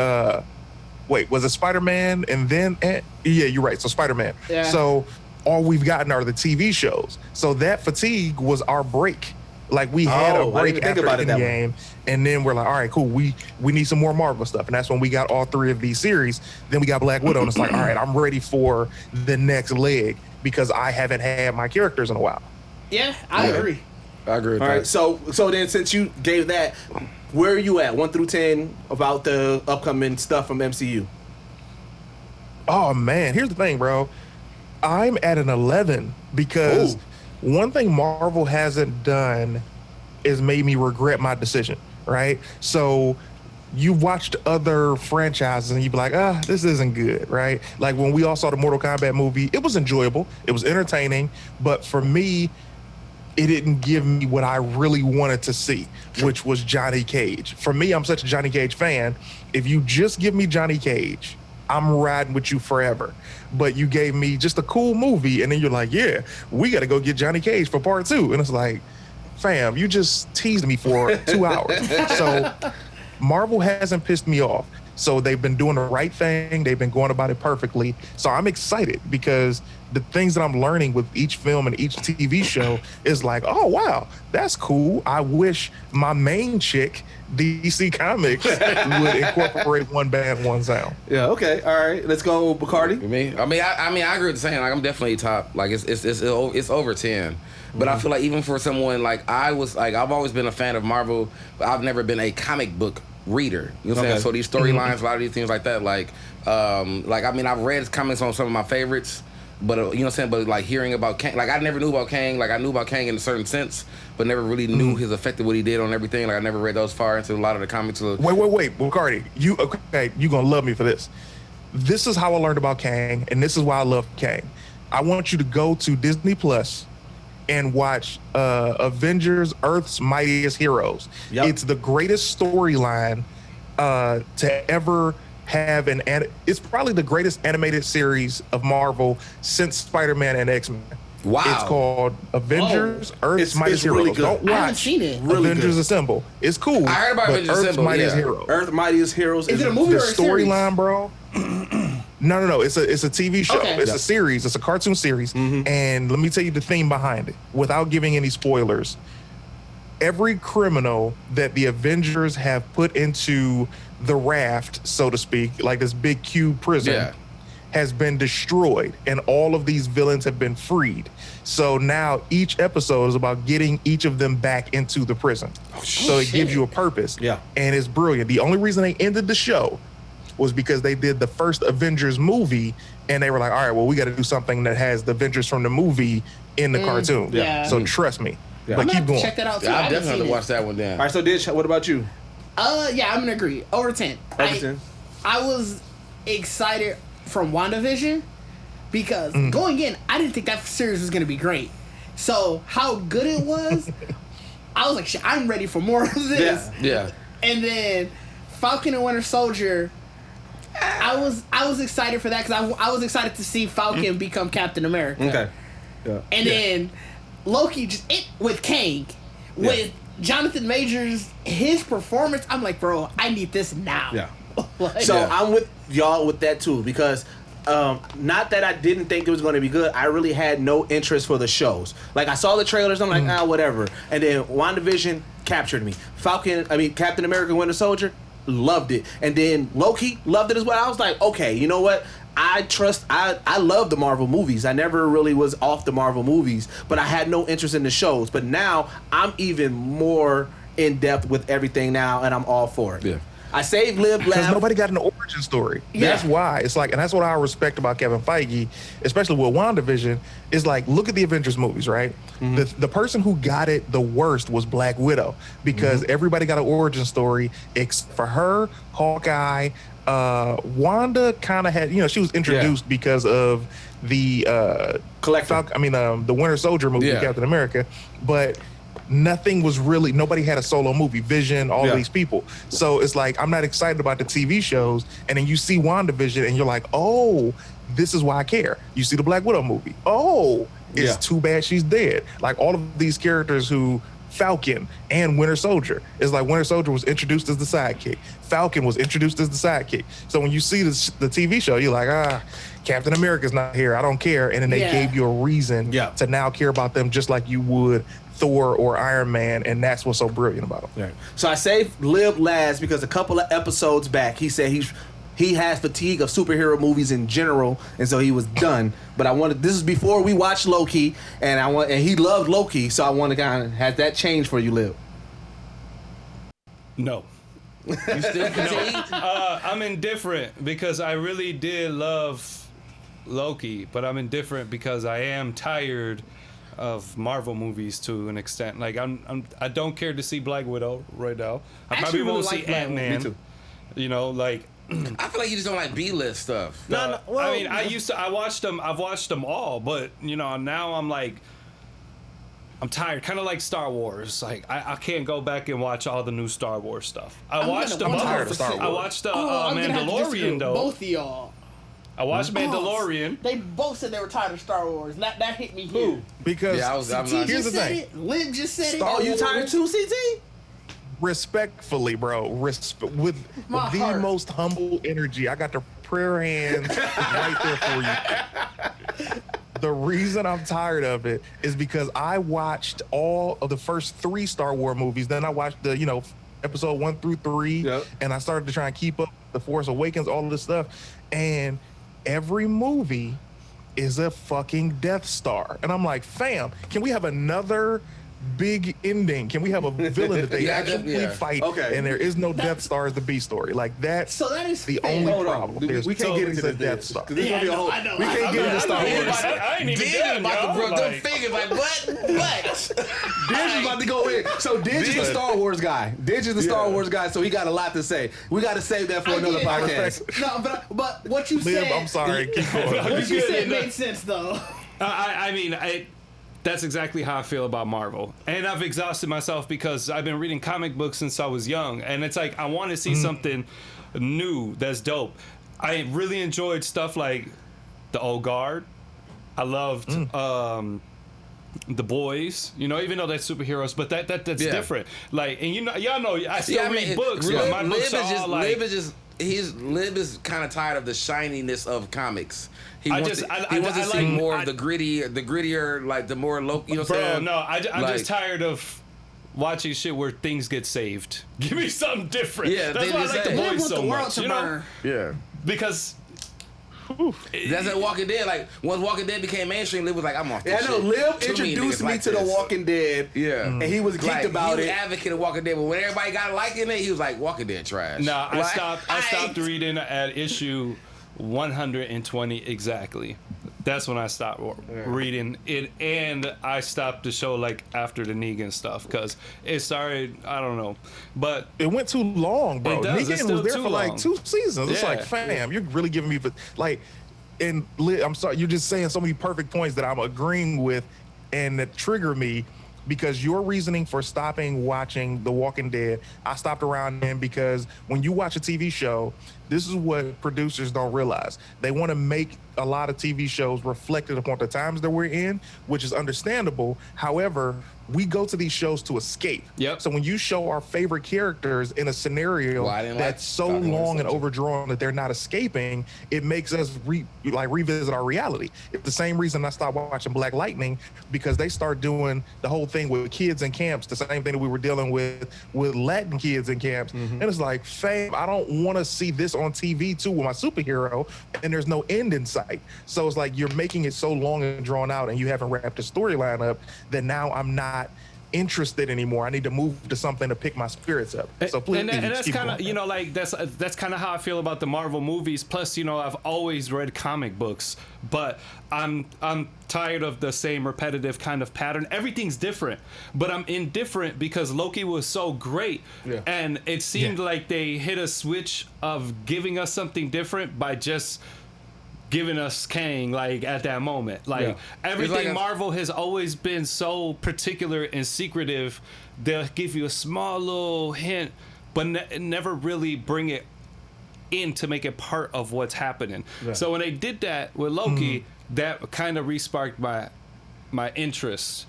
wait, was it Spider-Man and then? Yeah, you're right. So Spider-Man. Yeah. So all we've gotten are the TV shows. So that fatigue was our break. Like we had a break after Endgame, and then we're like, all right, cool. We need some more Marvel stuff, and that's when we got all three of these series. Then we got Black Widow, and it's like, all right, I'm ready for the next leg because I haven't had my characters in a while.
Yeah, I agree.
I agree with
that.
All
right, so then since you gave that, where are you at 1 through 10 about the upcoming stuff from MCU?
Oh man, here's the thing, bro. I'm at an 11 because one thing Marvel hasn't done is made me regret my decision, right? So you've watched other franchises and you'd be like, this isn't good, right? Like when we all saw the Mortal Kombat movie, it was enjoyable, it was entertaining, but for me, it didn't give me what I really wanted to see, which was Johnny Cage. For me, I'm such a Johnny Cage fan. If you just give me Johnny Cage, I'm riding with you forever. But you gave me just a cool movie, and then you're like, yeah, we got to go get Johnny Cage for part 2. And it's like, fam, you just teased me for 2 hours. So Marvel hasn't pissed me off. So they've been doing the right thing. They've been going about it perfectly. So I'm excited because the things that I'm learning with each film and each TV show is like, oh, wow, that's cool. I wish my main chick, DC Comics, would incorporate one band, one sound.
Yeah, okay. All right. Let's go, Bacardi.
Me? I mean, I agree with the saying. Like, I'm definitely top. Like, it's over 10. But I feel like even for someone like I've always been a fan of Marvel, but I've never been a comic book reader. You know what I'm saying? So these storylines, a lot of these things like that, I mean, I've read comics on some of my favorites, but you know what I'm saying? But like hearing about Kang, like I never knew about Kang. Like I knew about Kang in a certain sense, but never really knew his effect of what he did on everything. Like I never read those far into a lot of the comics.
Wait, Bacardi, you gonna love me for this. This is how I learned about Kang, and this is why I love Kang. I want you to go to Disney Plus and watch Avengers: Earth's Mightiest Heroes. Yep. It's the greatest storyline to ever have it's probably the greatest animated series of Marvel since Spider-Man and X-Men.
Wow.
It's called Avengers: Earth's Mightiest Heroes.
Really good.
Don't watch.
I haven't seen it.
Really Avengers good. Assemble. It's cool.
I heard about Avengers
Earth's
Assemble.
Mightiest Heroes.
Earth's Mightiest Heroes.
Is it a movie or a series?
The storyline, bro. No. It's a TV show.
Okay.
It's a series. It's a cartoon series. And let me tell you the theme behind it, without giving any spoilers. Every criminal that the Avengers have put into the raft, so to speak, like this big cube prison, has been destroyed, and all of these villains have been freed. So now each episode is about getting each of them back into the prison. So it gives you a purpose. Yeah. And it's brilliant. The only reason they ended the show was because they did the first Avengers movie, and they were like, all right, well, we got to do something that has the Avengers from the movie in the cartoon. Yeah. So trust me.
Yeah.
But keep going.
Check that out too.
I definitely have to watch that one down.
All right, so Didge, what about you?
Yeah, I'm gonna agree. Over 10. I was excited from WandaVision because going in, I didn't think that series was gonna be great. So how good it was, I was like, shit, I'm ready for more of this.
Yeah.
And then Falcon and Winter Soldier, I was excited for that because I was excited to see Falcon become Captain America.
Okay. Yeah.
And then Loki with Kang, with Jonathan Majors, his performance, I'm like, bro, I need this now.
Yeah. I'm with y'all with that too because not that I didn't think it was going to be good. I really had no interest for the shows. Like I saw the trailers, I'm like, whatever. And then WandaVision captured me. Captain America Winter Soldier, loved it. And then Loki, loved it as well. I was like, okay, you know what? I love the Marvel movies. I never really was off the Marvel movies, but I had no interest in the shows. But now I'm even more in depth with everything now, and I'm all for it.
Yeah.
I saved, live, laugh.
Because nobody got an origin story.
Yeah.
That's why. It's like, and that's what I respect about Kevin Feige, especially with WandaVision, is like, look at the Avengers movies, right? The person who got it the worst was Black Widow, because everybody got an origin story except for her, Hawkeye. Wanda kind of had, she was introduced because of the the Winter Soldier movie, Captain America, but nothing was really, nobody had a solo movie. Vision, all these people. So it's like, I'm not excited about the TV shows. And then you see WandaVision and you're like, oh, this is why I care. You see the Black Widow movie. Oh, it's too bad she's dead. Like all of these characters who, Falcon and Winter Soldier, is like Winter Soldier was introduced as the sidekick. Falcon was introduced as the sidekick. So when you see the TV show, you're like, Captain America's not here. I don't care. And then they gave you a reason to now care about them just like you would Thor or Iron Man, and that's what's so brilliant about them.
Right. So I saved Liv last because a couple of episodes back he said he has fatigue of superhero movies in general, and so he was done. But this is before we watched Loki, and he loved Loki, so I want to kind of have that change for you, Liv.
No.
You still fatigued?
I'm indifferent because I really did love Loki, but I'm indifferent because I am tired of Marvel movies to an extent. Like I don't care to see Black Widow right now. I probably won't see Ant-Man.
Me too.
I feel like you just don't like B-list stuff.
No. Well, I mean, I watched them. I've watched them all, but now I'm like, I'm tired. Kind of like Star Wars. Like I can't go back and watch all the new Star Wars stuff. I watched them all. I watched Mandalorian though.
Both of y'all.
I watched Mandalorian.
They both said they were tired of Star Wars. That hit me here.
Because
here's the thing. Liv just said it.
Oh, you tired too, CT?
Respectfully, bro. With the most humble energy. I got the prayer hands right there for you. The reason I'm tired of it is because I watched all of the first 3 Star Wars movies. Then I watched the, episode 1 through 3. And I started to try and keep up The Force Awakens, all of this stuff. And every movie is a fucking Death Star. And I'm like, fam, can we have another big ending? Can we have a villain that they actually fight? Okay. And there is no Death Star as the B story. Like that.
So that is
the only problem.
We can't get into the Death Star.
I know.
We can't get into Star Wars.
I ain't even done,
about to broke them fingers like what?
Didge is about to go in. So Didge is the Star Wars guy. Didge is the Star Wars guy. So he got a lot to say. We got to save that for another podcast.
No, but what you said.
I'm sorry. Keep going.
What you said made sense though.
I mean, that's exactly how I feel about Marvel. And I've exhausted myself because I've been reading comic books since I was young. And it's like, I want to see something new that's dope. I really enjoyed stuff like The Old Guard. I loved The Boys, even though they're superheroes, but that's different. Like, and y'all know, I still read books. But my books are all like...
Liv is kind of tired of the shininess of comics. He wants to see more of the grittier, like the more local. You know what I'm saying?
No, I'm just tired of watching shit where things get saved. Give me something different. Yeah, that's why I like The Boys so much.
Yeah,
because.
That's like Walking Dead. Like once Walking Dead became mainstream, Liv was like, "I'm off this shit."
I know. Liv introduced me to The Walking Dead. Yeah, and he was geeked about it.
He was advocate of Walking Dead, but when everybody got liking it, he was like, "Walking Dead trash."
No, I stopped reading at issue 120 exactly. That's when I stopped reading it, and I stopped the show like after the Negan stuff because it started. I don't know, but
it went too long, bro.
Negan
was there for like 2 seasons. It's like, fam, you're really giving me like. And I'm sorry, you're just saying so many perfect points that I'm agreeing with, and that trigger me. Because your reasoning for stopping watching The Walking Dead, I stopped around then because when you watch a TV show, this is what producers don't realize. They want to make a lot of TV shows reflected upon the times that we're in, which is understandable. However, we go to these shows to escape.
Yep.
So when you show our favorite characters in a scenario that's so long and overdrawn that they're not escaping, it makes us revisit our reality. It's the same reason I stopped watching Black Lightning, because they start doing the whole thing with kids in camps, the same thing that we were dealing with Latin kids in camps. And it's like, fam, I don't want to see this on TV too with my superhero, and there's no end in sight. So it's like you're making it so long and drawn out, and you haven't wrapped the storyline up that now I'm not interested anymore. I need to move to something to pick my spirits up. So please,
and that's kind of, you know, like that's kind of how I feel about the Marvel movies. Plus, you know, I've always read comic books, but I'm tired of the same repetitive kind of pattern. Everything's different, but I'm indifferent because Loki was so great, and it seemed like they hit a switch of giving us something different by just giving us Kang, like, at that moment. Like, everything like Marvel has always been so particular and secretive. They'll give you a small little hint, but never really bring it in to make it part of what's happening. So when they did that with Loki, that kind of re-sparked my interest.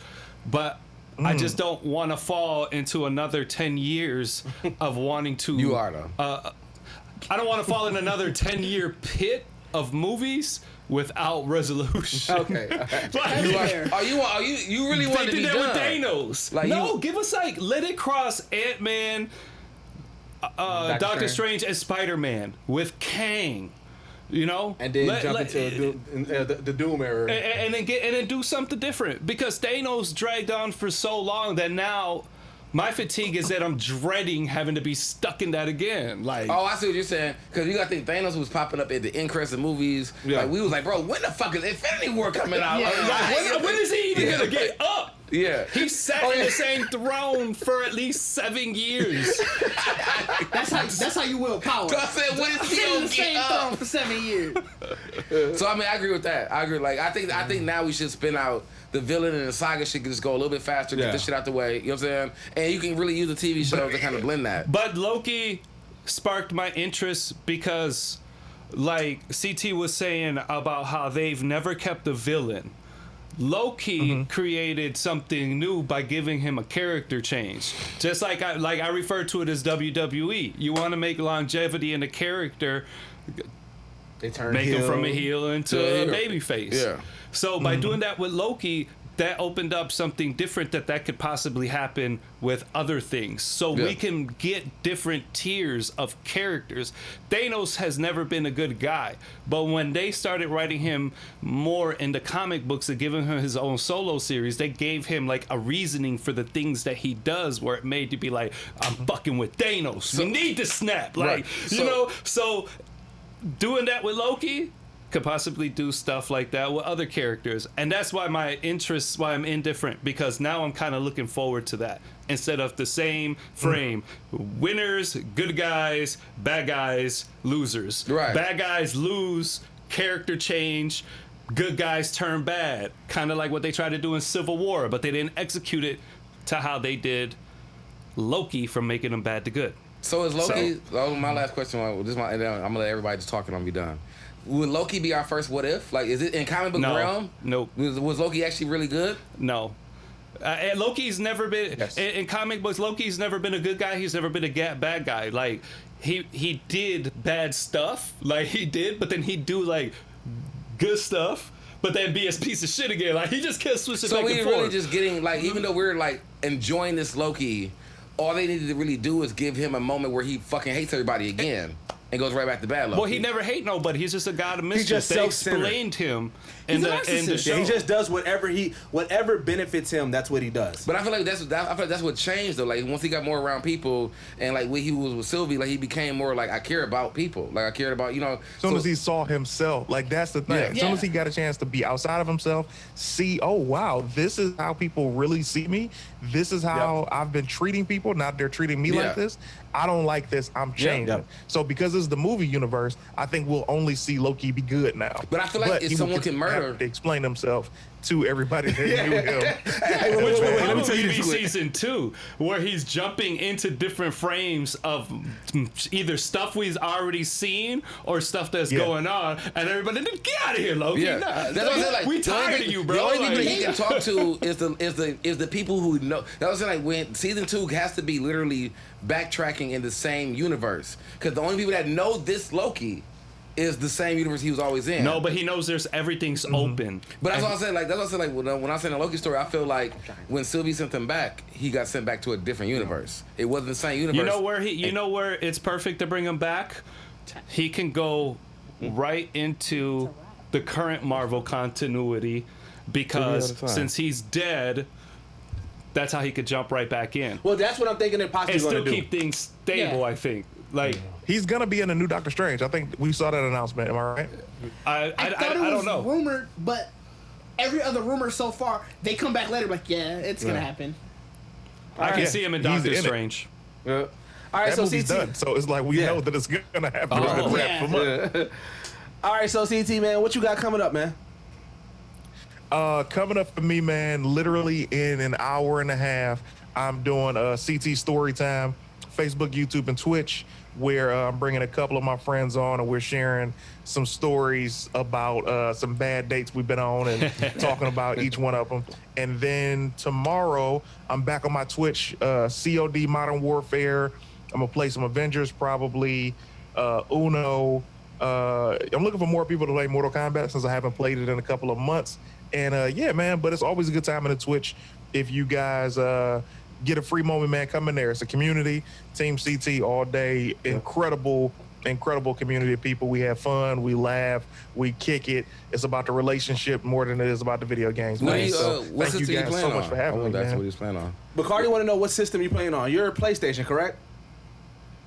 But I just don't want to fall into another 10 years of wanting to...
You are, though.
I don't want to fall in another 10-year pit of movies without resolution.
Okay. You really want to be done
with Thanos? Like, no, give us let it cross Ant-Man, Doctor Strange, and Spider-Man with Kang. You know,
and then jump into the Doom era,
and then do something different, because Thanos dragged on for so long that now my fatigue is that I'm dreading having to be stuck in that again. Like,
oh, I see what you're saying. Because you got to think Thanos was popping up at the end credits of movies. Like, we was like, bro, when the fuck is Infinity War coming out?
When is he even gonna get up?
Yeah,
he sat in the same throne for at least 7 years.
That's how you will power.
So I said, when is he
in the same throne for 7 years?
So I mean, I agree with that. I agree. Like, I think now we should spin out the villain and the saga shit, can just go a little bit faster, get this shit out the way. You know what I'm saying? And you can really use the TV shows to kind of blend that.
But Loki sparked my interest because, like CT was saying about how they've never kept a villain. Loki created something new by giving him a character change. Just like I refer to it as WWE. You want to make longevity in a character,
they
make him from a heel into a babyface.
Yeah.
So by doing that with Loki, that opened up something different that could possibly happen with other things. So we can get different tiers of characters. Thanos has never been a good guy, but when they started writing him more in the comic books and giving him his own solo series, they gave him like a reasoning for the things that he does, where it made to be like, I'm fucking with Thanos. So, we need to snap. Like, you know, so doing that with Loki could possibly do stuff like that with other characters, and that's why why I'm indifferent, because now I'm kind of looking forward to that instead of the same frame. Winners, good guys, bad guys, losers. Bad guys lose, character change, good guys turn bad, kind of like what they tried to do in Civil War, but they didn't execute it to how they did Loki, from making them bad to good.
So is Loki, my last question, and I'm gonna let everybody just talk and I'll be done. Would Loki be our first what if? Like, is it in comic book realm?
Nope.
Was Loki actually really good?
No. And Loki's never been in comic books. Loki's never been a good guy. He's never been a bad guy. Like, he did bad stuff. Like, he did, but then he'd do like good stuff, but then be a piece of shit again. Like, he just kept switching back and forth. So
we're really just getting, like, even though we're like enjoying this Loki, all they needed to really do is give him a moment where he fucking hates everybody again. And goes right back to bad Loki.
Well, he never hate nobody. He's just a god of mischief. They explained him in the show.
He just does whatever benefits him. That's what he does.
But I feel like that's what changed though. Like, once he got more around people, and like when he was with Sylvie, like he became more like, I care about people. Like, I cared about, you know.
As soon as he saw himself, like, that's the thing. As soon as he got a chance to be outside of himself, see, oh wow, this is how people really see me. This is how I've been treating people. Now they're treating me like this. I don't like this. I'm changing. So because it's the movie universe, I think we'll only see Loki be good now.
But I feel like if someone can murder,
to explain himself to everybody that knew him.
Which will
let me tell you
probably
this
be
quick.
season 2, where he's jumping into different frames of either stuff we've already seen or stuff that's going on, and everybody, get out of here, Loki.
Yeah,
Nah,
that's what I'm saying. Like,
we tired of you, bro.
The only people
Like,
that he can talk to is the people who know. That was like when season 2 has to be literally backtracking in the same universe, because the only people that know this Loki is the same universe he was always in.
no, but he knows everything's open.
But that's what I said. Like that's what I said. Like when I said the Loki story, I feel like when Sylvie sent him back, he got sent back to a different universe. It wasn't the same universe.
You know where it's perfect to bring him back? He can go right into the current Marvel continuity, because since he's dead, that's how he could jump right back in.
Well, that's what I'm thinking they're possibly
And
going
still
to do.
keep things stable, I think. Like,
He's gonna be in a new Doctor Strange. I think we saw that announcement. Am I right?
I
thought it was
don't know.
rumored, but every other rumor so far, they come back later like, yeah, it's gonna happen.
I can see him in Doctor
He's in it.
Strange.
Yeah. All right,
That
so
movie's
CT.
done. So it's like we know that it's gonna happen.
Oh,
Wrap him up.
All right, so CT, man, what you got coming up, man?
Coming up for me, man, literally in an hour and a half, I'm doing a CT story time, Facebook, YouTube, and Twitch, where I'm bringing a couple of my friends on and we're sharing some stories about some bad dates we've been on and talking about each one of them. And then tomorrow, I'm back on my Twitch, COD Modern Warfare. I'm gonna play some Avengers, probably Uno. I'm looking for more people to play Mortal Kombat since I haven't played it in a couple of months. And yeah, man, but it's always a good time in the Twitch. If you guys get a free moment, man, come in there. It's a community, Team CT all day. Incredible community of people. We have fun, we laugh, we kick it. It's about the relationship more than it is about the video games, man. So
what
thank you
system
guys
playing
so much
on?
for having me,
That's
man.
what he's playing on.
Bacardi want to know what system you playing on. You're PlayStation, correct?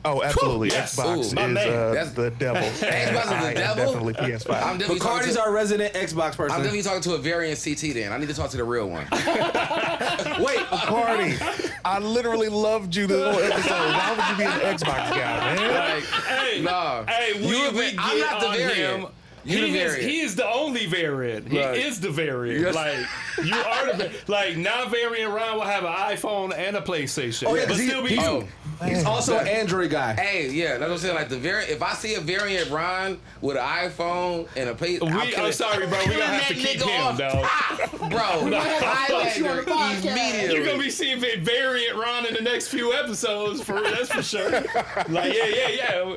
Oh, absolutely.
Yes.
Xbox
Ooh,
is
my man.
That's-
the devil.
Xbox is the
I am
devil?
definitely PS5.
I'm definitely talking
Bacardi's
to,
our resident Xbox person.
I'm definitely talking to a variant CT. Then I need to talk to the real one.
Wait, Bacardi, I literally loved you this whole episode. Why would you be an Xbox guy, man?
Like,
Hey,
nah.
hey,
I'm not the variant. You the variant.
He is the only variant. He
Right.
is the variant.
Yes.
Like, you are the variant. Like, now variant Ron will have an iPhone and a PlayStation.
Oh, yeah,
but
'cause
still be you.
Oh.
He's also an Android guy.
Hey, yeah, that's what I'm saying. Like the variant. If I see a variant Ron with an iPhone and a play,
I'm sorry, bro. We gonna have to keep him, though.
Bro,
you on the podcast.
immediately.
You're gonna be seeing variant Ron in the next few episodes, that's for sure. Like, yeah.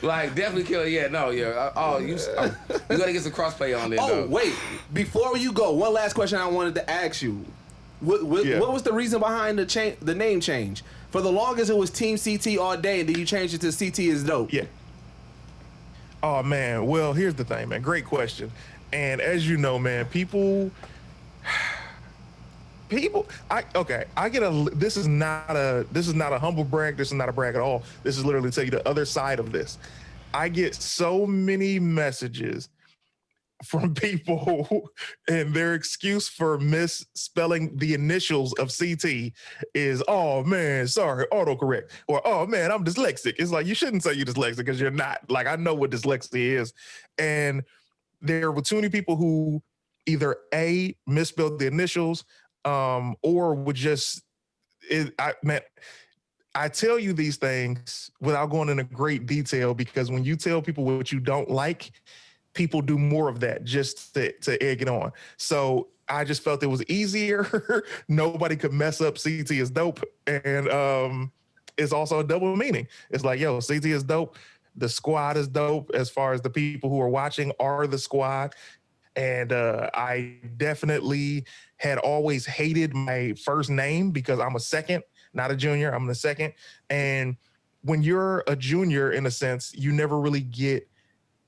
Like definitely kill it. Yeah, no, yeah. You gotta get some crossplay on there.
Oh,
though.
wait. Before you go, one last question I wanted to ask you. What was the reason behind the name change? For the longest, it was Team CT all day, and then you changed it to CT is dope.
Yeah. Oh, man. Well, here's the thing, man. Great question. And as you know, man, I get this is not a humble brag. This is not a brag at all. This is literally tell you the other side of this. I get so many messages from people and their excuse for misspelling the initials of CT is, oh man, sorry, autocorrect, or oh man, I'm dyslexic. It's like, you shouldn't say you're dyslexic because you're not. Like, I know what dyslexia is. And there were too many people who either A, misspelled the initials, or would just, I tell you these things without going into great detail, because when you tell people what you don't like, people do more of that just to egg it on. So I just felt it was easier. Nobody could mess up CT is dope. And it's also a double meaning. It's like, yo, CT is dope. The squad is dope. As far as the people who are watching are the squad. And I definitely had always hated my first name because I'm a second, not a junior. I'm the second. And when you're a junior, in a sense, you never really get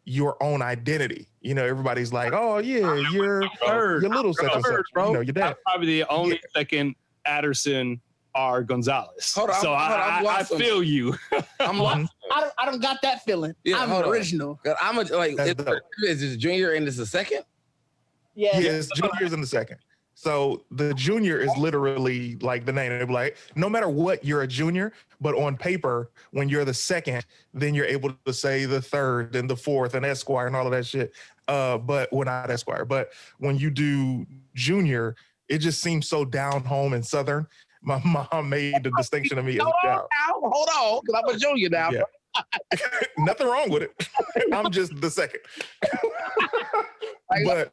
your own identity. You know, everybody's like, oh yeah, you're little such and such.
Bro.
You know, your dad.
I'm probably the only second Addison R. Gonzalez.
Hold on,
I feel you.
I'm lost.
I don't got that feeling.
Yeah,
I'm
hold on.
original.
I'm a like.
That's dope.
Is this junior and this is a second?
Yeah.
Yes, junior's in the second. So the junior is literally like the name. It'd be like, no matter what, you're a junior, but on paper, when you're the second, then you're able to say the third and the fourth and Esquire and all of that shit. But well, not Esquire, but when you do junior, it just seems so down home and Southern. My mom made the distinction to me as a child.
Hold on, because I'm a junior now.
Yeah. Nothing wrong with it. I'm just the second. But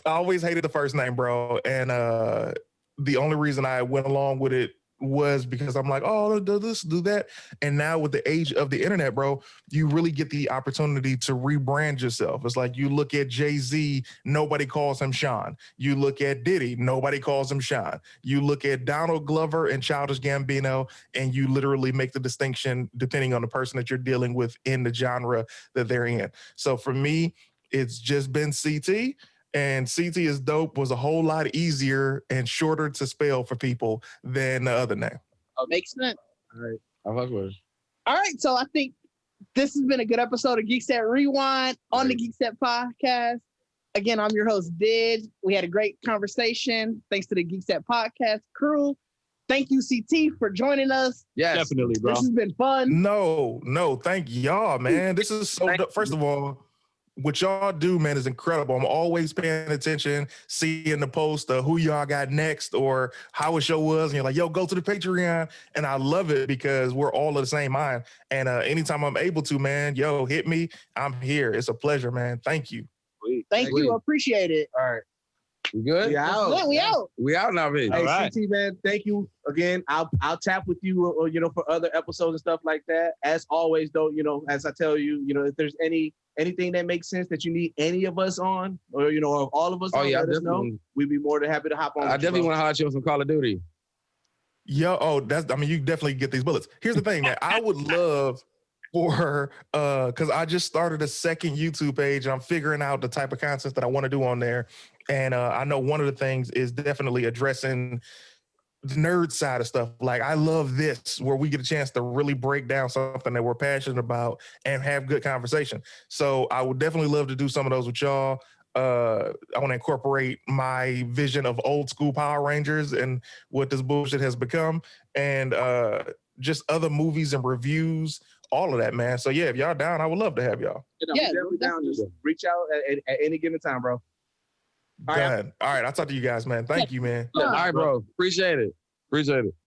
I always hated the first name, bro. And the only reason I went along with it was because I'm like, oh, do this, do that. And now with the age of the internet, bro, you really get the opportunity to rebrand yourself. It's like you look at Jay-Z, nobody calls him Sean. You look at Diddy, nobody calls him Sean. You look at Donald Glover and Childish Gambino, and you literally make the distinction depending on the person that you're dealing with in the genre that they're in. So for me, it's just been CT. And CT is dope was a whole lot easier and shorter to spell for people than the other name.
Oh,
Makes sense.
all right. I fuck with it.
All right, so I think this has been a good episode of Geekset Rewind on the Geekset Podcast. Again, I'm your host, Didge. We had a great conversation. Thanks to the Geekset Podcast crew. Thank you, CT, for joining us.
Yes,
Definitely, bro.
This has been fun.
No, thank y'all, man. This is so dope. First of all, what y'all do, man, is incredible. I'm always paying attention, seeing the post of who y'all got next or how a show was. And you're like, yo, go to the Patreon. And I love it because we're all of the same mind. And anytime I'm able to, man, yo, hit me. I'm here. It's a pleasure, man. Thank you.
Thank you. Appreciate it.
All right.
We good?
We out.
Yeah, we out.
We out now, baby.
Hey,
All right.
CT, man, thank you again. I'll tap with you, for other episodes and stuff like that. As always, though, as I tell you, if there's anything that makes sense that you need any of us on, or or all of us on, let us know. We'd be more than happy to hop on.
I definitely want to holler at you on some Call of Duty.
Yo, you definitely get these bullets. Here's the thing, man. I would love for because I just started a second YouTube page and I'm figuring out the type of content that I want to do on there. And I know one of the things is definitely addressing the nerd side of stuff. Like I love this, where we get a chance to really break down something that we're passionate about and have good conversation. So I would definitely love to do some of those with y'all. I want to incorporate my vision of old school Power Rangers and what this bullshit has become, and just other movies and reviews, all of that, man. So yeah, if y'all down, I would love to have y'all.
Yeah, definitely down. Just reach out at any given time, bro.
All right, I'll talk to you guys, man. Thank you, man.
All right, bro. Appreciate it.